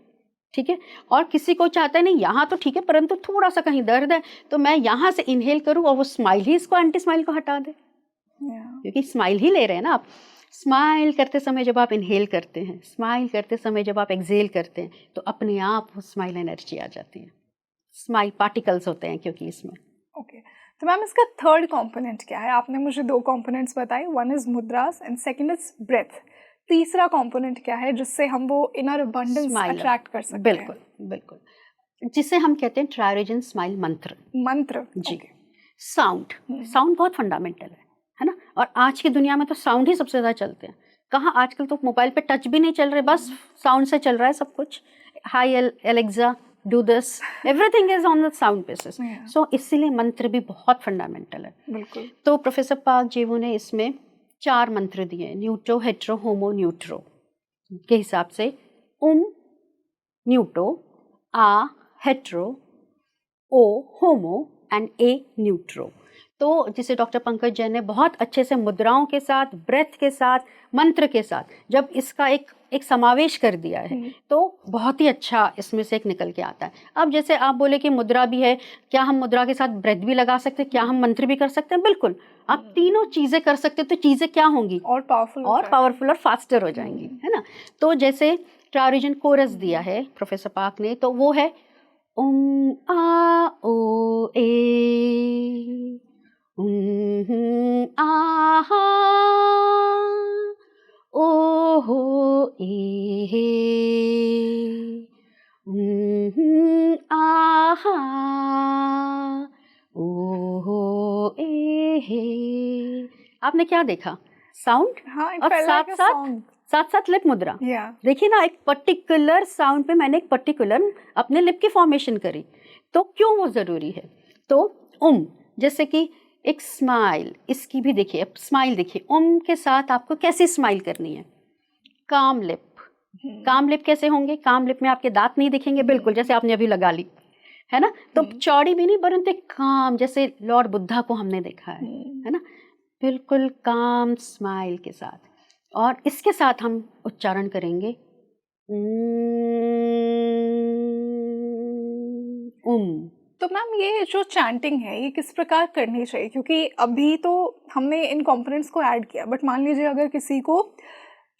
ठीक है। और किसी को चाहता है नहीं यहाँ तो ठीक है परंतु थोड़ा सा कहीं दर्द है तो मैं यहाँ से इनहेल करूँ और वो स्माइल ही इसको एंटी स्माइल को हटा दे, क्योंकि स्माइल ही ले रहे हैं ना आप। स्माइल करते समय जब आप इनहेल करते हैं, स्माइल करते समय जब आप एक्सहेल करते हैं तो अपने आप वो स्माइल एनर्जी आ जाती है। स्माइल पार्टिकल्स होते हैं क्योंकि इसमें। ओके तो मैम इसका थर्ड कंपोनेंट क्या है? आपने मुझे 2 कंपोनेंट्स बताए, one is mudras and second is breath. तीसरा कंपोनेंट क्या है जिससे हम वो इनर अबंडेंस अट्रैक्ट कर सकते हैं? बिल्कुल बिल्कुल, जिसे हम कहते हैं ट्राइरोजन स्माइल मंत्र। मंत्र जी। okay. साउंड, साउंड बहुत फंडामेंटल है ना। और आज की दुनिया में तो साउंड ही सबसे ज़्यादा चलते हैं। कहाँ आजकल तो मोबाइल पे टच भी नहीं चल रहे, बस साउंड से चल रहा है सब कुछ। Hi Alexa do this, everything is on the sound basis. So इसीलिए मंत्र भी बहुत फंडामेंटल है। बिल्कुल। तो प्रोफेसर पार्क जीवो ने इसमें 4 मंत्र दिए, न्यूट्रो हेट्रो होमो न्यूट्रो के हिसाब से। न्यूट्रो, आ हेट्रो, ओ होमो एंड ए न्यूट्रो। तो जिसे डॉक्टर पंकज जैन ने बहुत अच्छे से मुद्राओं के साथ, ब्रेथ के साथ, मंत्र के साथ जब इसका एक समावेश कर दिया है तो बहुत ही अच्छा इसमें से एक निकल के आता है। अब जैसे आप बोले कि मुद्रा भी है, क्या हम मुद्रा के साथ ब्रेथ भी लगा सकते हैं, क्या हम मंत्र भी कर सकते हैं? बिल्कुल, आप तीनों चीज़ें कर सकते हैं। तो चीज़ें क्या होंगी? और पावरफुल और फास्टर हो जाएंगी, है ना। तो जैसे ट्राइरोजन कोरस दिया है प्रोफेसर पार्क ने, तो वो है आ ओ ए आहा ओ हो ए आहा ओ हो ए। आपने क्या देखा? साउंड हाँ, और साथ साथ लिप मुद्रा। देखिए ना, एक पर्टिकुलर साउंड पे मैंने एक पर्टिकुलर अपने लिप की फॉर्मेशन करी। तो क्यों वो जरूरी है? तो जैसे कि एक स्माइल, इसकी भी देखिए, अब स्माइल देखिए, के साथ आपको कैसी स्माइल करनी है? काम लिप। काम लिप कैसे होंगे? काम लिप में आपके दांत नहीं दिखेंगे, बिल्कुल जैसे आपने अभी लगा ली, है ना। तो चौड़ी भी नहीं परंतु काम, जैसे लॉर्ड बुद्धा को हमने देखा है ना, बिल्कुल काम स्माइल के साथ। और इसके साथ हम उच्चारण करेंगे तो मैम ये जो चैंटिंग है ये किस प्रकार करनी चाहिए? क्योंकि अभी तो हमने इन कंपोनेंट्स को ऐड किया, बट मान लीजिए अगर किसी को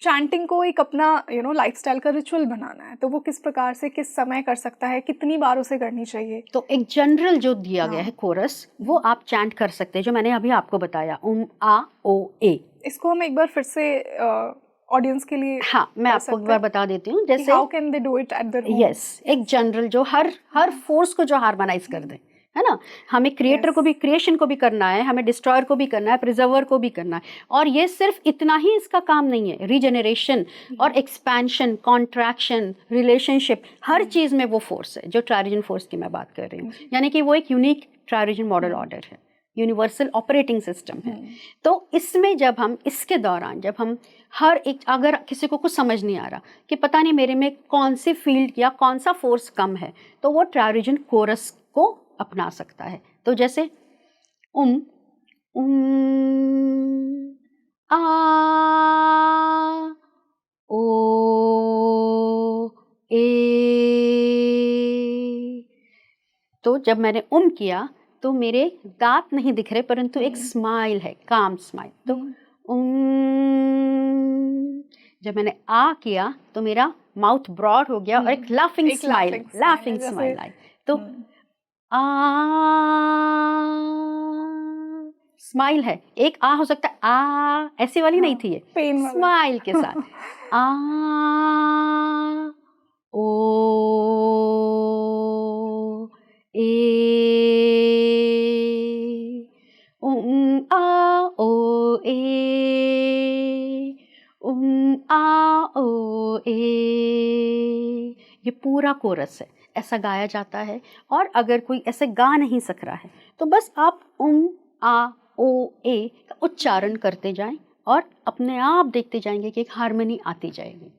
चैंटिंग को एक अपना लाइफस्टाइल का रिचुअल बनाना है, तो वो किस प्रकार से, किस समय कर सकता है, कितनी बार उसे करनी चाहिए? तो एक जनरल जो दिया गया है कोरस, वो आप चैंट कर सकते हैं, जो मैंने अभी आपको बताया, आ ओ ए। इसको हम एक बार फिर से ऑडियंस के लिए, हाँ, मैं आपको एक बार बता देती हूँ। जैसे how can they do it at their home? Yes, एक जनरल जो हर फोर्स को जो हार्मोनाइज कर दे, है ना। हमें क्रिएटर को भी, क्रिएशन को भी करना है, हमें डिस्ट्रॉयर को भी करना है, प्रिजर्वर को भी करना है। और ये सिर्फ इतना ही इसका काम नहीं है, रीजनरेशन और एक्सपेंशन, कॉन्ट्रैक्शन, रिलेशनशिप, हर चीज़ में वो फोर्स है जो ट्राइरोजन फोर्स की मैं बात कर रही हूँ। यानी कि वो एक यूनिक ट्राइरोजन मॉडल ऑर्डर है, यूनिवर्सल ऑपरेटिंग सिस्टम है। तो इसमें जब हम, इसके दौरान जब हम हर एक, अगर किसी को कुछ समझ नहीं आ रहा कि पता नहीं मेरे में कौन सी फील्ड या कौन सा फोर्स कम है, तो वो ट्राइरोजन कोरस को अपना सकता है। तो जैसे आ ओ ए। तो जब मैंने किया तो मेरे दांत नहीं दिख रहे परंतु एक स्माइल है, काम स्माइल। तो जब मैंने आ किया तो मेरा माउथ ब्रॉड हो गया और एक लाफिंग स्माइल आई। तो आ स्माइल है, एक आ हो सकता है, आ ऐसी वाली नहीं थी, ये स्माइल के साथ आ ओ ए आ ओ ए आ ओ ए। ये पूरा कोरस है, ऐसा गाया जाता है। और अगर कोई ऐसे गा नहीं सक रहा है तो बस आप आ ओ ए का उच्चारण करते जाएं और अपने आप देखते जाएंगे कि एक हार्मनी आती जाएगी।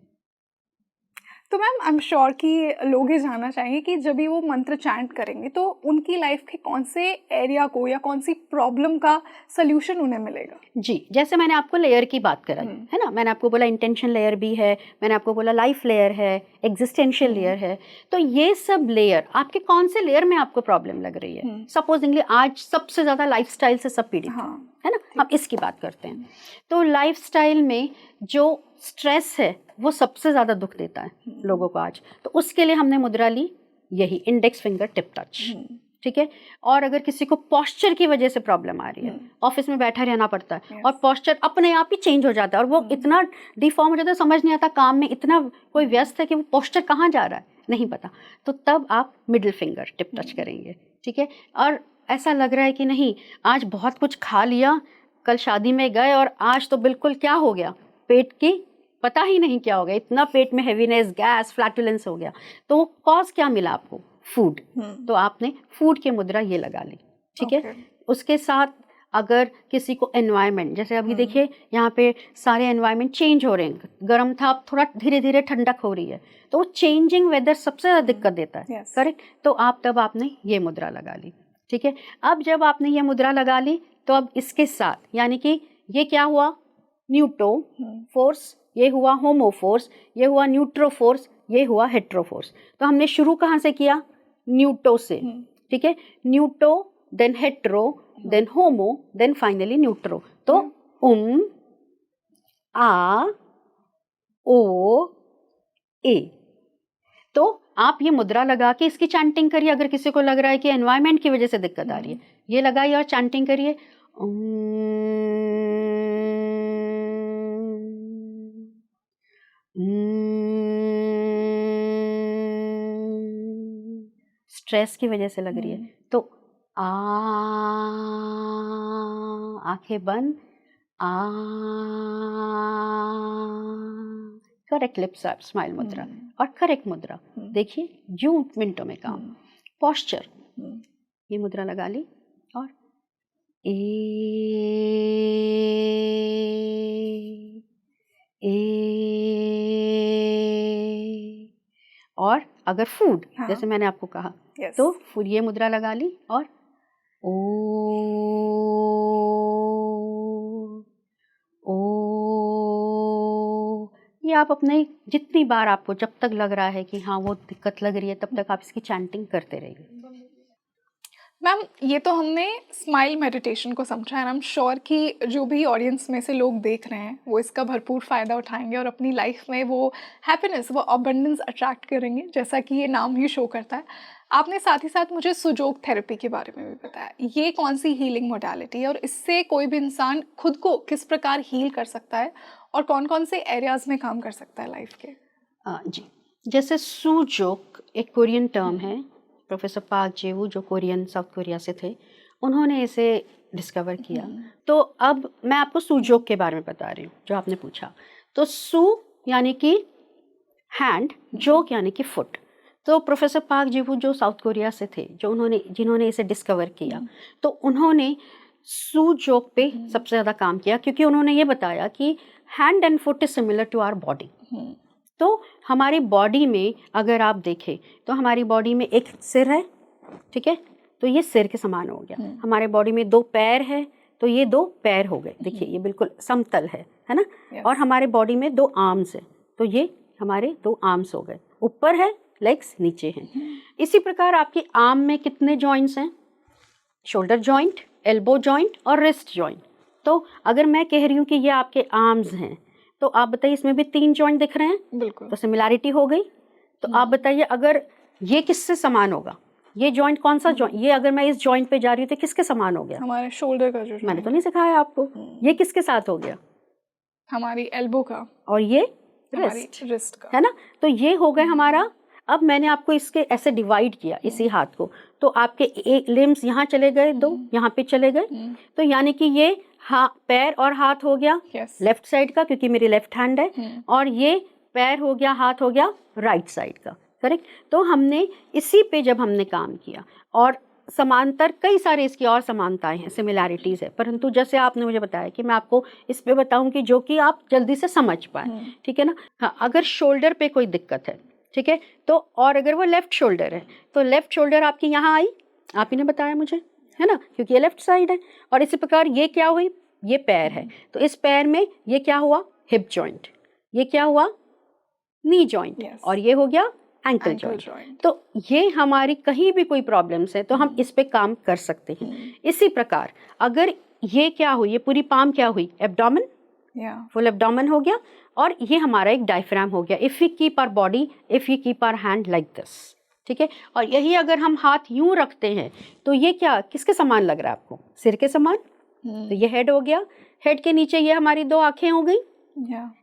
तो मैम आई एम श्योर कि लोग ये जानना चाहेंगे कि जब भी वो मंत्र चैंट करेंगे तो उनकी लाइफ के कौन से एरिया को या कौन सी प्रॉब्लम का सल्यूशन उन्हें मिलेगा। जी, जैसे मैंने आपको लेयर की बात कराई है ना, मैंने आपको बोला इंटेंशन लेयर भी है, मैंने आपको बोला लाइफ लेयर है, एग्जिस्टेंशियल लेयर है। तो ये सब लेयर, आपके कौन से लेयर में आपको प्रॉब्लम लग रही है? सपोजिंगली आज सबसे ज़्यादा लाइफस्टाइल से सब पीड़ित है ना, हम इसकी बात करते हैं। तो लाइफस्टाइल में जो स्ट्रेस है वो सबसे ज़्यादा दुख देता है लोगों को आज। तो उसके लिए हमने मुद्रा ली यही इंडेक्स फिंगर टिप टच, ठीक है। और अगर किसी को पोस्चर की वजह से प्रॉब्लम आ रही है, ऑफिस में बैठा रहना पड़ता है और पोस्चर अपने आप ही चेंज हो जाता है और वो इतना डिफॉर्म हो जाता है, समझ नहीं आता, काम में इतना कोई व्यस्त है कि वो पोस्चर कहाँ जा रहा है नहीं पता, तो तब आप मिडिल फिंगर टिप टच करेंगे, ठीक है। और ऐसा लग रहा है कि नहीं आज बहुत कुछ खा लिया, कल शादी में गए और आज तो बिल्कुल क्या हो गया, पेट की पता ही नहीं क्या हो गया, इतना पेट में हेवीनेस, गैस, फ्लैटुलेंस हो गया। तो कॉज क्या मिला आपको? फूड। तो आपने फूड की मुद्रा ये लगा ली, ठीक है। उसके साथ अगर किसी को एनवायरनमेंट, जैसे अभी देखिए यहाँ पे सारे एनवायरनमेंट चेंज हो रहे हैं, गर्म था अब थोड़ा धीरे धीरे ठंडक हो रही है, तो वो चेंजिंग वेदर सबसे ज़्यादा दिक्कत देता है, करेक्ट। तो तब आपने ये मुद्रा लगा ली, ठीक है। अब जब आपने ये मुद्रा लगा ली तो अब इसके साथ, यानी कि ये क्या हुआ, न्यूटो फोर्स, ये हुआ होमो फोर्स, ये हुआ न्यूट्रो फोर्स, ये हुआ हेट्रो फोर्स। तो हमने शुरू कहाँ से किया? न्यूटो से, ठीक है। न्यूटो, देन हेट्रो, देन होमो, देन फाइनली न्यूट्रो। तो आ ओ ए। तो आप ये मुद्रा लगा के इसकी चैंटिंग करिए। अगर किसी को लग रहा है कि एनवायरनमेंट की वजह से दिक्कत आ रही है, ये लगाइए और चैंटिंग करिए। स्ट्रेस की वजह से लग रही है तो आंखें बंद, करेक्ट लिप्स अप, स्माइल मुद्रा और करेक्ट मुद्रा। देखिए यूं मिनटों में काम। पोस्चर, ये मुद्रा लगा ली और और अगर फूड, जैसे मैंने आपको कहा, तो फूड ये मुद्रा लगा ली और ओ ये आप अपने जितनी बार आपको जब तक लग रहा है कि हाँ वो दिक्कत लग रही है तब तक आप इसकी चैंटिंग करते रहिए। मैम ये तो हमने स्माइल मेडिटेशन को समझा है, आई एम श्योर कि जो भी ऑडियंस में से लोग देख रहे हैं वो इसका भरपूर फ़ायदा उठाएंगे और अपनी लाइफ में वो हैप्पीनेस, वो अबंडेंस अट्रैक्ट करेंगे, जैसा कि ये नाम ही शो करता है। आपने साथ ही साथ मुझे सुजोग थेरेपी के बारे में भी बताया। ये कौन सी हीलिंग मोडालिटी है और इससे कोई भी इंसान खुद को किस प्रकार हील कर सकता है और कौन कौन से एरियाज में काम कर सकता है लाइफ के? जी, जैसे सुजोग एक कोरियन टर्म है। प्रोफेसर पार्क जेवू जो कोरियन, साउथ कोरिया से थे, उन्होंने इसे डिस्कवर किया। तो अब मैं आपको सुजोग के बारे में बता रही हूँ जो आपने पूछा। तो सु यानी कि हैंड, जोग यानी कि फुट। तो प्रोफेसर पार्क जेवू जो साउथ कोरिया से थे, जिन्होंने इसे डिस्कवर किया, तो उन्होंने सुजोग पे सबसे ज़्यादा काम किया क्योंकि उन्होंने ये बताया कि hand and foot is similar to our body. तो हमारी बॉडी में अगर आप देखें तो हमारी बॉडी में एक सिर है, ठीक है, तो ये सिर के समान हो गया। हमारे बॉडी में 2 पैर है तो ये 2 पैर हो गए, देखिए ये बिल्कुल समतल है ना। और हमारे बॉडी में 2 आर्म्स है तो ये हमारे 2 आर्म्स हो गए, ऊपर है, लेग्स नीचे हैं। इसी प्रकार आपकी आर्म में कितने जॉइंट्स हैं? शोल्डर जॉइंट, एल्बो जॉइंट और रिस्ट जॉइंट। तो अगर मैं कह रही हूँ कि ये आपके आर्म्स हैं तो आप बताइए इसमें भी 3 जॉइंट दिख रहे हैं, बिल्कुल, तो सिमिलैरिटी हो गई। तो आप बताइए अगर ये किससे समान होगा? ये जॉइंट कौन सा जॉइंट? ये अगर मैं इस जॉइंट पे जा रही हूँ तो किसके समान हो गया? हमारे शोल्डर का जो मैंने तो नहीं सिखाया आपको। ये किसके साथ हो गया? हमारी एल्बो का। और ये रिस्ट का, है ना। तो ये हो गए हमारा। अब मैंने आपको इसके ऐसे डिवाइड किया इसी हाथ को, तो आपके एक लिम्स यहाँ चले गए, 2 यहाँ पे चले गए। तो यानी कि ये पैर और हाथ हो गया लेफ्ट साइड का क्योंकि मेरी लेफ्ट हैंड है, और ये पैर हो गया, हाथ हो गया राइट साइड का, करेक्ट। तो हमने इसी पे जब हमने काम किया, और समांतर कई सारे इसकी और समानताएं हैं, सिमिलैरिटीज़ है, परंतु जैसे आपने मुझे बताया कि मैं आपको इस पे बताऊं कि जो कि आप जल्दी से समझ पाए, ठीक है ना। हाँ, अगर शोल्डर पे कोई दिक्कत है ठीक है। तो और अगर वो लेफ्ट शोल्डर है तो लेफ्ट शोल्डर आपकी यहाँ आई, आप ही ने बताया मुझे, है ना, क्योंकि ये लेफ्ट साइड है। और इसी प्रकार ये क्या हुई, ये पैर है, तो इस पैर में ये क्या हुआ, हिप जॉइंट, ये क्या हुआ, नी जॉइंट, और ये हो गया एंकल जॉइंट। तो ये हमारी कहीं भी कोई प्रॉब्लम्स है तो हम इस पे काम कर सकते हैं। इसी प्रकार अगर ये क्या हुई, ये पूरी पाम क्या हुई, एब्डोमेन, फुल एब्डोमेन हो गया, और ये हमारा एक डायफ्राम हो गया। If we keep our body, if we keep our hand like this, ठीक है। और यही अगर हम हाथ यूं रखते हैं तो ये क्या किसके समान लग रहा है आपको, सिर के समान। तो ये हेड हो गया, हेड के नीचे ये हमारी दो आंखें हो गई,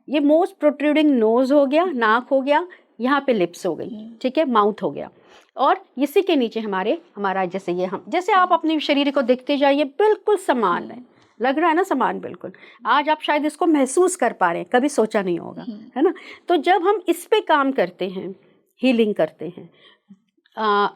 ये मोस्ट प्रोट्रूडिंग नोज हो गया, नाक हो गया, यहाँ पे लिप्स हो गई, ठीक है, माउथ हो गया। और इसी के नीचे हमारा जैसे ये हम, जैसे आप अपने शरीर को देखते जाइए बिल्कुल समान है, लग रहा है ना समान, बिल्कुल। आज आप शायद इसको महसूस कर पा रहे हैं, कभी सोचा नहीं होगा, है ना। तो जब हम इस पे काम करते हैं, हीलिंग करते हैं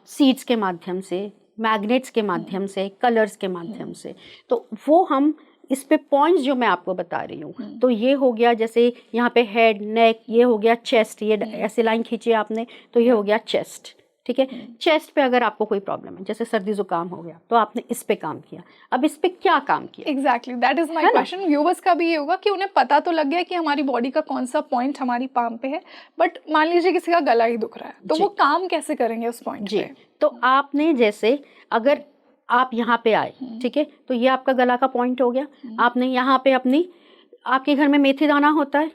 सीड्स के माध्यम से, मैग्नेट्स के माध्यम से, कलर्स के माध्यम से, तो वो हम इस पे पॉइंट्स जो मैं आपको बता रही हूँ, तो ये हो गया जैसे यहाँ पे हेड, नेक, ये हो गया चेस्ट, ये ऐसे लाइन खींची आपने तो ये हो गया चेस्ट, ठीक है। चेस्ट पे अगर आपको कोई प्रॉब्लम है, जैसे सर्दी जुकाम हो गया, तो आपने इस पे काम किया। अब इस पे क्या काम किया, exactly that is my question. Viewers का भी ये होगा कि उन्हें पता तो लग गया कि हमारी बॉडी का कौन सा पॉइंट हमारी पाम पे है, बट मान लीजिए किसी का गला ही दुख रहा है, तो वो काम कैसे करेंगे उस पॉइंट पे? तो आपने जैसे अगर आप यहाँ पे आए, ठीक है, तो ये आपका गला का पॉइंट हो गया। आपने यहाँ पे आपके घर में मेथी दाना होता है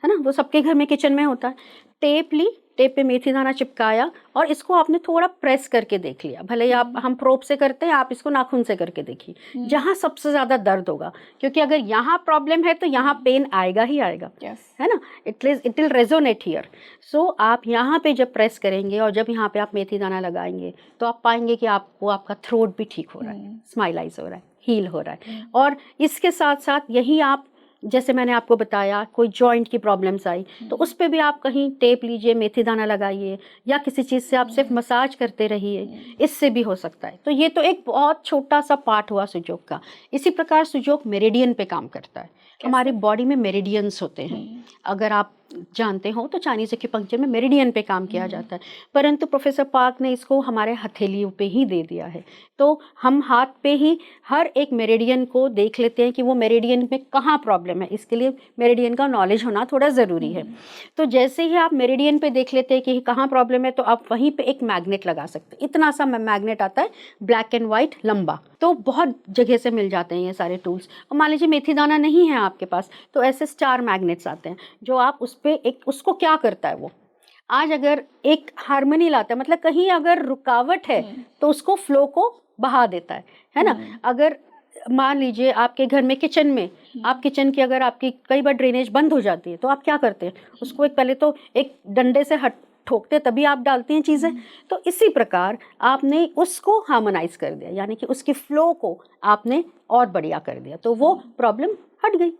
ना, वो सबके घर में किचन में होता है। टेप ली, टेप पे मेथी दाना चिपकाया और इसको आपने थोड़ा प्रेस करके देख लिया। भले हम प्रोब से करते हैं, आप इसको नाखून से करके देखिए जहाँ सबसे ज़्यादा दर्द होगा, क्योंकि अगर यहाँ प्रॉब्लम है तो यहाँ पेन आएगा ही आएगा, है ना, इट विल रेजोनेट हियर। सो आप यहाँ पे जब प्रेस करेंगे और जब यहाँ पे आप मेथी दाना लगाएंगे तो आप पाएंगे कि आपका थ्रोट भी ठीक हो रहा है, स्माइलाइज हो रहा है, हील हो रहा है। और इसके साथ साथ यही आप, जैसे मैंने आपको बताया, कोई जॉइंट की प्रॉब्लम्स आई तो उस पे भी आप कहीं टेप लीजिए, मेथी दाना लगाइए, या किसी चीज़ से आप सिर्फ मसाज करते रहिए, इससे भी हो सकता है। तो ये तो एक बहुत छोटा सा पार्ट हुआ सुजोग का। इसी प्रकार सुजोग मेरिडियन पे काम करता है। हमारे बॉडी में मेरिडियंस होते हैं, अगर आप जानते हो तो चाइनीज एक्यूपंक्चर में मेरिडियन पे काम किया जाता है, परंतु प्रोफेसर पार्क ने इसको हमारे हथेलियों पे ही दे दिया है। तो हम हाथ पे ही हर एक मेरिडियन को देख लेते हैं कि वो मेरिडियन में कहाँ प्रॉब्लम है। इसके लिए मेरिडियन का नॉलेज होना थोड़ा ज़रूरी है। तो जैसे ही आप मेरिडियन पे देख लेते हैं कि कहाँ प्रॉब्लम है, तो आप वहीं पे एक मैग्नेट लगा सकते हैं। इतना सा मैग्नेट आता है, ब्लैक एंड वाइट, लंबा, तो बहुत जगह से मिल जाते हैं ये सारे टूल्स। और मान लीजिए मेथी दाना नहीं है आपके पास, तो ऐसे स्टार मैग्नेट्स आते हैं जो आप उस पे उसको क्या करता है, वो आज अगर एक हार्मनी लाता है, मतलब कहीं अगर रुकावट है तो उसको फ्लो को बहा देता है ना। अगर मान लीजिए आपके घर में किचन में, आप किचन की अगर आपकी कई बार ड्रेनेज बंद हो जाती है तो आप क्या करते हैं, उसको एक पहले तो एक डंडे से ठोकते तभी आप डालते हैं चीज़ें। तो इसी प्रकार आपने उसको हार्मोनाइज कर दिया, यानी कि उसकी फ्लो को आपने और बढ़िया कर दिया, तो वो प्रॉब्लम हट गई।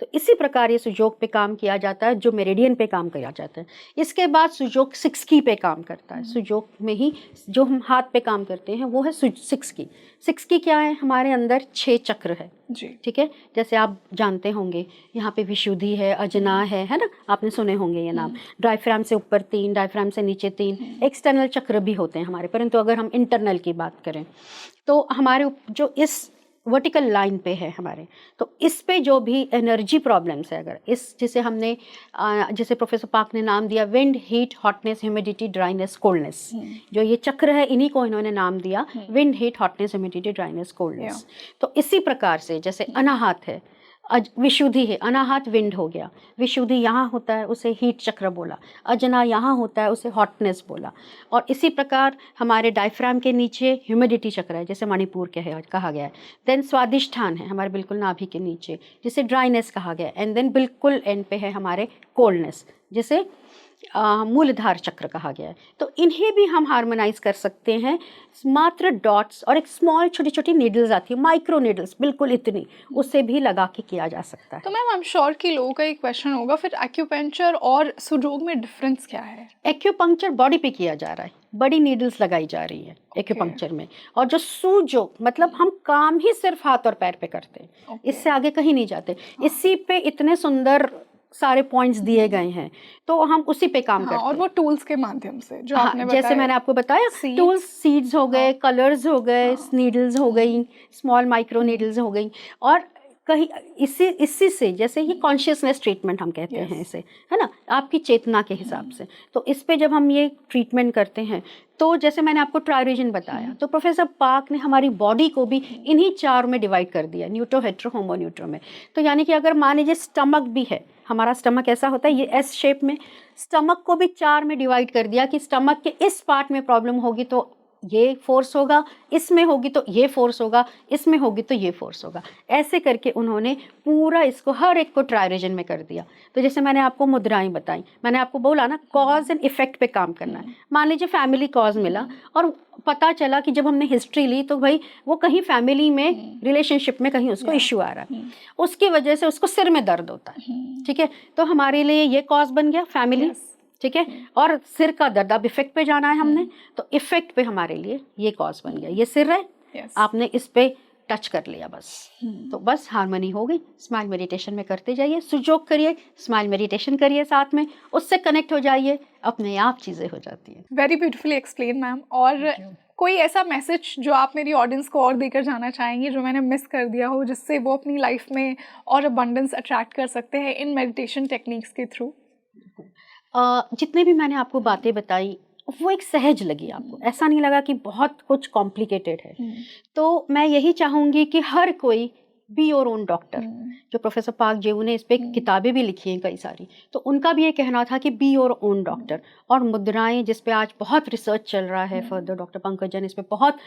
तो इसी प्रकार ये सुजोग पे काम किया जाता है, जो मेरिडियन पे काम किया जाता है। इसके बाद सुजोग 6 की पे काम करता है। सुजोग में ही जो हम हाथ पे काम करते हैं वो है 6 की। 6 की क्या है, हमारे अंदर 6 चक्र है जी, ठीक है। जैसे आप जानते होंगे यहाँ पे विशुद्धि है, अजना है ना, आपने सुने होंगे ये नाम। डायफ्राम से ऊपर 3, डायफ्राम से नीचे 3 एक्सटर्नल चक्र भी होते हैं हमारे, परंतु अगर हम इंटरनल की बात करें तो हमारे जो इस वर्टिकल लाइन पे है हमारे, तो इस पे जो भी एनर्जी प्रॉब्लम्स है, अगर इस जिसे हमने जैसे प्रोफेसर पार्क ने नाम दिया wind, heat, hotness, humidity, dryness, coldness, जो ये चक्र है इन्हीं को इन्होंने नाम दिया wind, heat, hotness, humidity, dryness, coldness. तो इसी प्रकार से जैसे अनाहत है, विशुद्धि है, अनाहत विंड हो गया, विशुद्धि यहाँ होता है उसे हीट चक्र बोला, अजना यहाँ होता है उसे हॉटनेस बोला। और इसी प्रकार हमारे डायफ्राम के नीचे ह्यूमिडिटी चक्र है, जैसे मणिपुर के है कहा गया है। देन स्वादिष्ठान है हमारे बिल्कुल नाभि के नीचे, जिसे ड्राइनेस कहा गया है। एंड देन बिल्कुल एंड पे है हमारे कोल्डनेस, जिसे मूलधार चक्र कहा गया है। तो इन्हें भी हम हार्मोनाइज कर सकते हैं मात्र डॉट्स और एक स्मॉल छोटी छोटी नीडल्स आती है, माइक्रो नीडल्स, बिल्कुल इतनी, उससे भी लगा के किया जा सकता है। तो मैम आई एम श्योर कि लोगों का एक क्वेश्चन होगा, फिर एक्यूपंक्चर और सुजोग में डिफरेंस क्या है? एक्यूपंक्चर बॉडी पे किया जा रहा है, बड़ी नीडल्स लगाई जा रही है एक्यूपंक्चर में। और जो सुजोग मतलब हम काम ही सिर्फ हाथ और पैर पे करते हैं, इससे आगे कहीं नहीं जाते। इसी पे इतने सुंदर सारे पॉइंट्स दिए गए हैं, तो हम उसी पे काम करते हैं। और वो टूल्स के माध्यम से जो हाँ, आपने बताया, जैसे मैंने आपको बताया, Seeds, टूल्स, सीड्स हो गए, कलर्स हो गए, हाँ, नीडल्स हो गई, स्मॉल माइक्रो नीडल्स हो गई, और कहीं इसी से, जैसे ये कॉन्शियसनेस ट्रीटमेंट हम कहते हैं इसे, है ना, आपकी चेतना के हिसाब से। तो इस पे जब हम ये ट्रीटमेंट करते हैं, तो जैसे मैंने आपको ट्राइरोजन बताया, तो प्रोफेसर पार्क ने हमारी बॉडी को भी इन्हीं 4 में डिवाइड कर दिया, न्यूट्रो, हेट्रो, होमो, न्यूट्रो में। तो यानी कि अगर मान लीजिए स्टमक भी है, हमारा स्टमक ऐसा होता है, ये एस शेप में, स्टमक को भी 4 में डिवाइड कर दिया कि स्टमक के इस पार्ट में प्रॉब्लम होगी तो ये फोर्स होगा, इसमें होगी तो ये फोर्स होगा, इसमें होगी तो ये फोर्स होगा। ऐसे करके उन्होंने पूरा इसको हर एक को ट्राइरोजन में कर दिया। तो जैसे मैंने आपको मुद्राएं बताई, मैंने आपको बोला ना, कॉज एंड इफेक्ट पे काम करना है। मान लीजिए फैमिली कॉज मिला और पता चला कि जब हमने हिस्ट्री ली तो भाई वो कहीं फैमिली में, रिलेशनशिप में कहीं उसको इश्यू आ रहा है, उसकी वजह से उसको सिर में दर्द होता है, ठीक है, तो हमारे लिए ये कॉज बन गया फैमिली, ठीक है, और सिर का दर्द, अब इफेक्ट पे जाना है हमने, तो इफेक्ट पे हमारे लिए ये कॉज बन गया, ये सिर है, आपने इस पे टच कर लिया बस, तो बस हार्मनी हो गई। स्माइल मेडिटेशन में करते जाइए, सुजोग करिए, स्माइल मेडिटेशन करिए साथ में, उससे कनेक्ट हो जाइए, अपने आप चीज़ें हो जाती हैं। Very beautifully explain ma'am. और कोई ऐसा मैसेज जो आप मेरी ऑडियंस को और देकर जाना चाहेंगे जो मैंने मिस कर दिया हो, जिससे वो अपनी लाइफ में और अबंडेंस अट्रैक्ट कर सकते हैं इन मेडिटेशन टेक्निक्स के थ्रू? जितने भी मैंने आपको बातें बताई वो एक सहज लगी आपको, ऐसा नहीं लगा कि बहुत कुछ कॉम्प्लिकेटेड है। तो मैं यही चाहूँगी कि हर कोई बी योर ओन डॉक्टर, जो प्रोफेसर पार्क जेऊ ने इस पे किताबें भी लिखी हैं कई सारी, तो उनका भी ये कहना था कि बी योर ओन डॉक्टर। और मुद्राएं जिस पे आज बहुत रिसर्च चल रहा है, फर्दर डॉक्टर पंकजन इस पे बहुत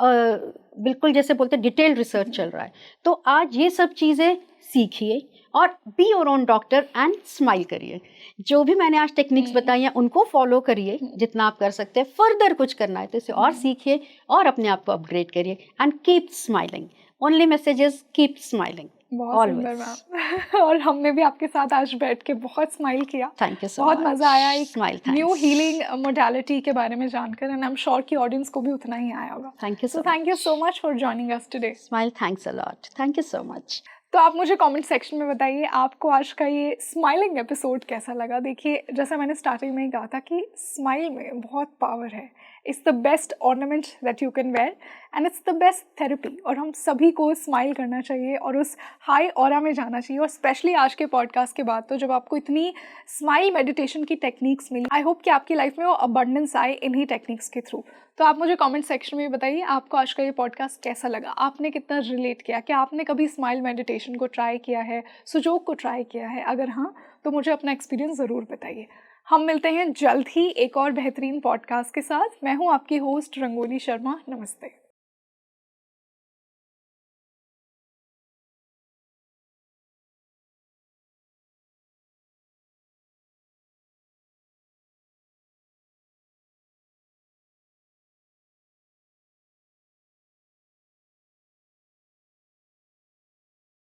बिल्कुल जैसे बोलते डिटेल्ड रिसर्च चल रहा है, तो आज ये सब चीज़ें सीखिए और be your own doctor and smile करिए। जो भी मैंने आज टेक्निक्स बताई हैं उनको फॉलो करिए जितना आप कर सकते हैं। फर्दर कुछ करना है तो इसे और सीखिए और अपने आप को अपग्रेड करिए and keep smiling. Only message is keep smiling. बहुत सुंदर मैम। और हमने भी आपके साथ आज बैठ के बहुत स्माइल किया। थैंक यू सो बहुत मजा आया एक स्माइल न्यू हीलिंग मोडालिटी के बारे में जानकर, एंड आई एम श्योर कि ऑडियंस को भी उतना ही आया होगा। Thank you thank you so much for joining us today. Smile, thanks a lot, thank you so much. तो आप मुझे कमेंट सेक्शन में बताइए आपको आज का ये स्माइलिंग एपिसोड कैसा लगा। देखिए जैसा मैंने स्टार्टिंग में ही कहा था कि स्माइल में बहुत पावर है। It's the best ornament that you can wear and it's the best therapy. और हम सभी को स्माइल करना चाहिए और उस हाई ऑरा में जाना चाहिए। और स्पेशली आज के पॉडकास्ट के बाद तो जब आपको इतनी स्माइल मेडिटेशन की टेक्निक्स मिली, आई होप कि आपकी लाइफ में वो अबंडेंस आए इन्हीं टेक्निक्स के थ्रू। तो आप मुझे कमेंट सेक्शन में बताइए आपको आज का ये पॉडकास्ट कैसा लगा, आपने कितना रिलेट किया, क्या आपने कभी स्माइल मेडिटेशन को ट्राई किया है, सुजोग को ट्राई किया है। अगर हाँ तो मुझे अपना एक्सपीरियंस ज़रूर बताइए। हम मिलते हैं जल्द ही एक और बेहतरीन पॉडकास्ट के साथ। मैं हूँ आपकी होस्ट रंगोली शर्मा। नमस्ते।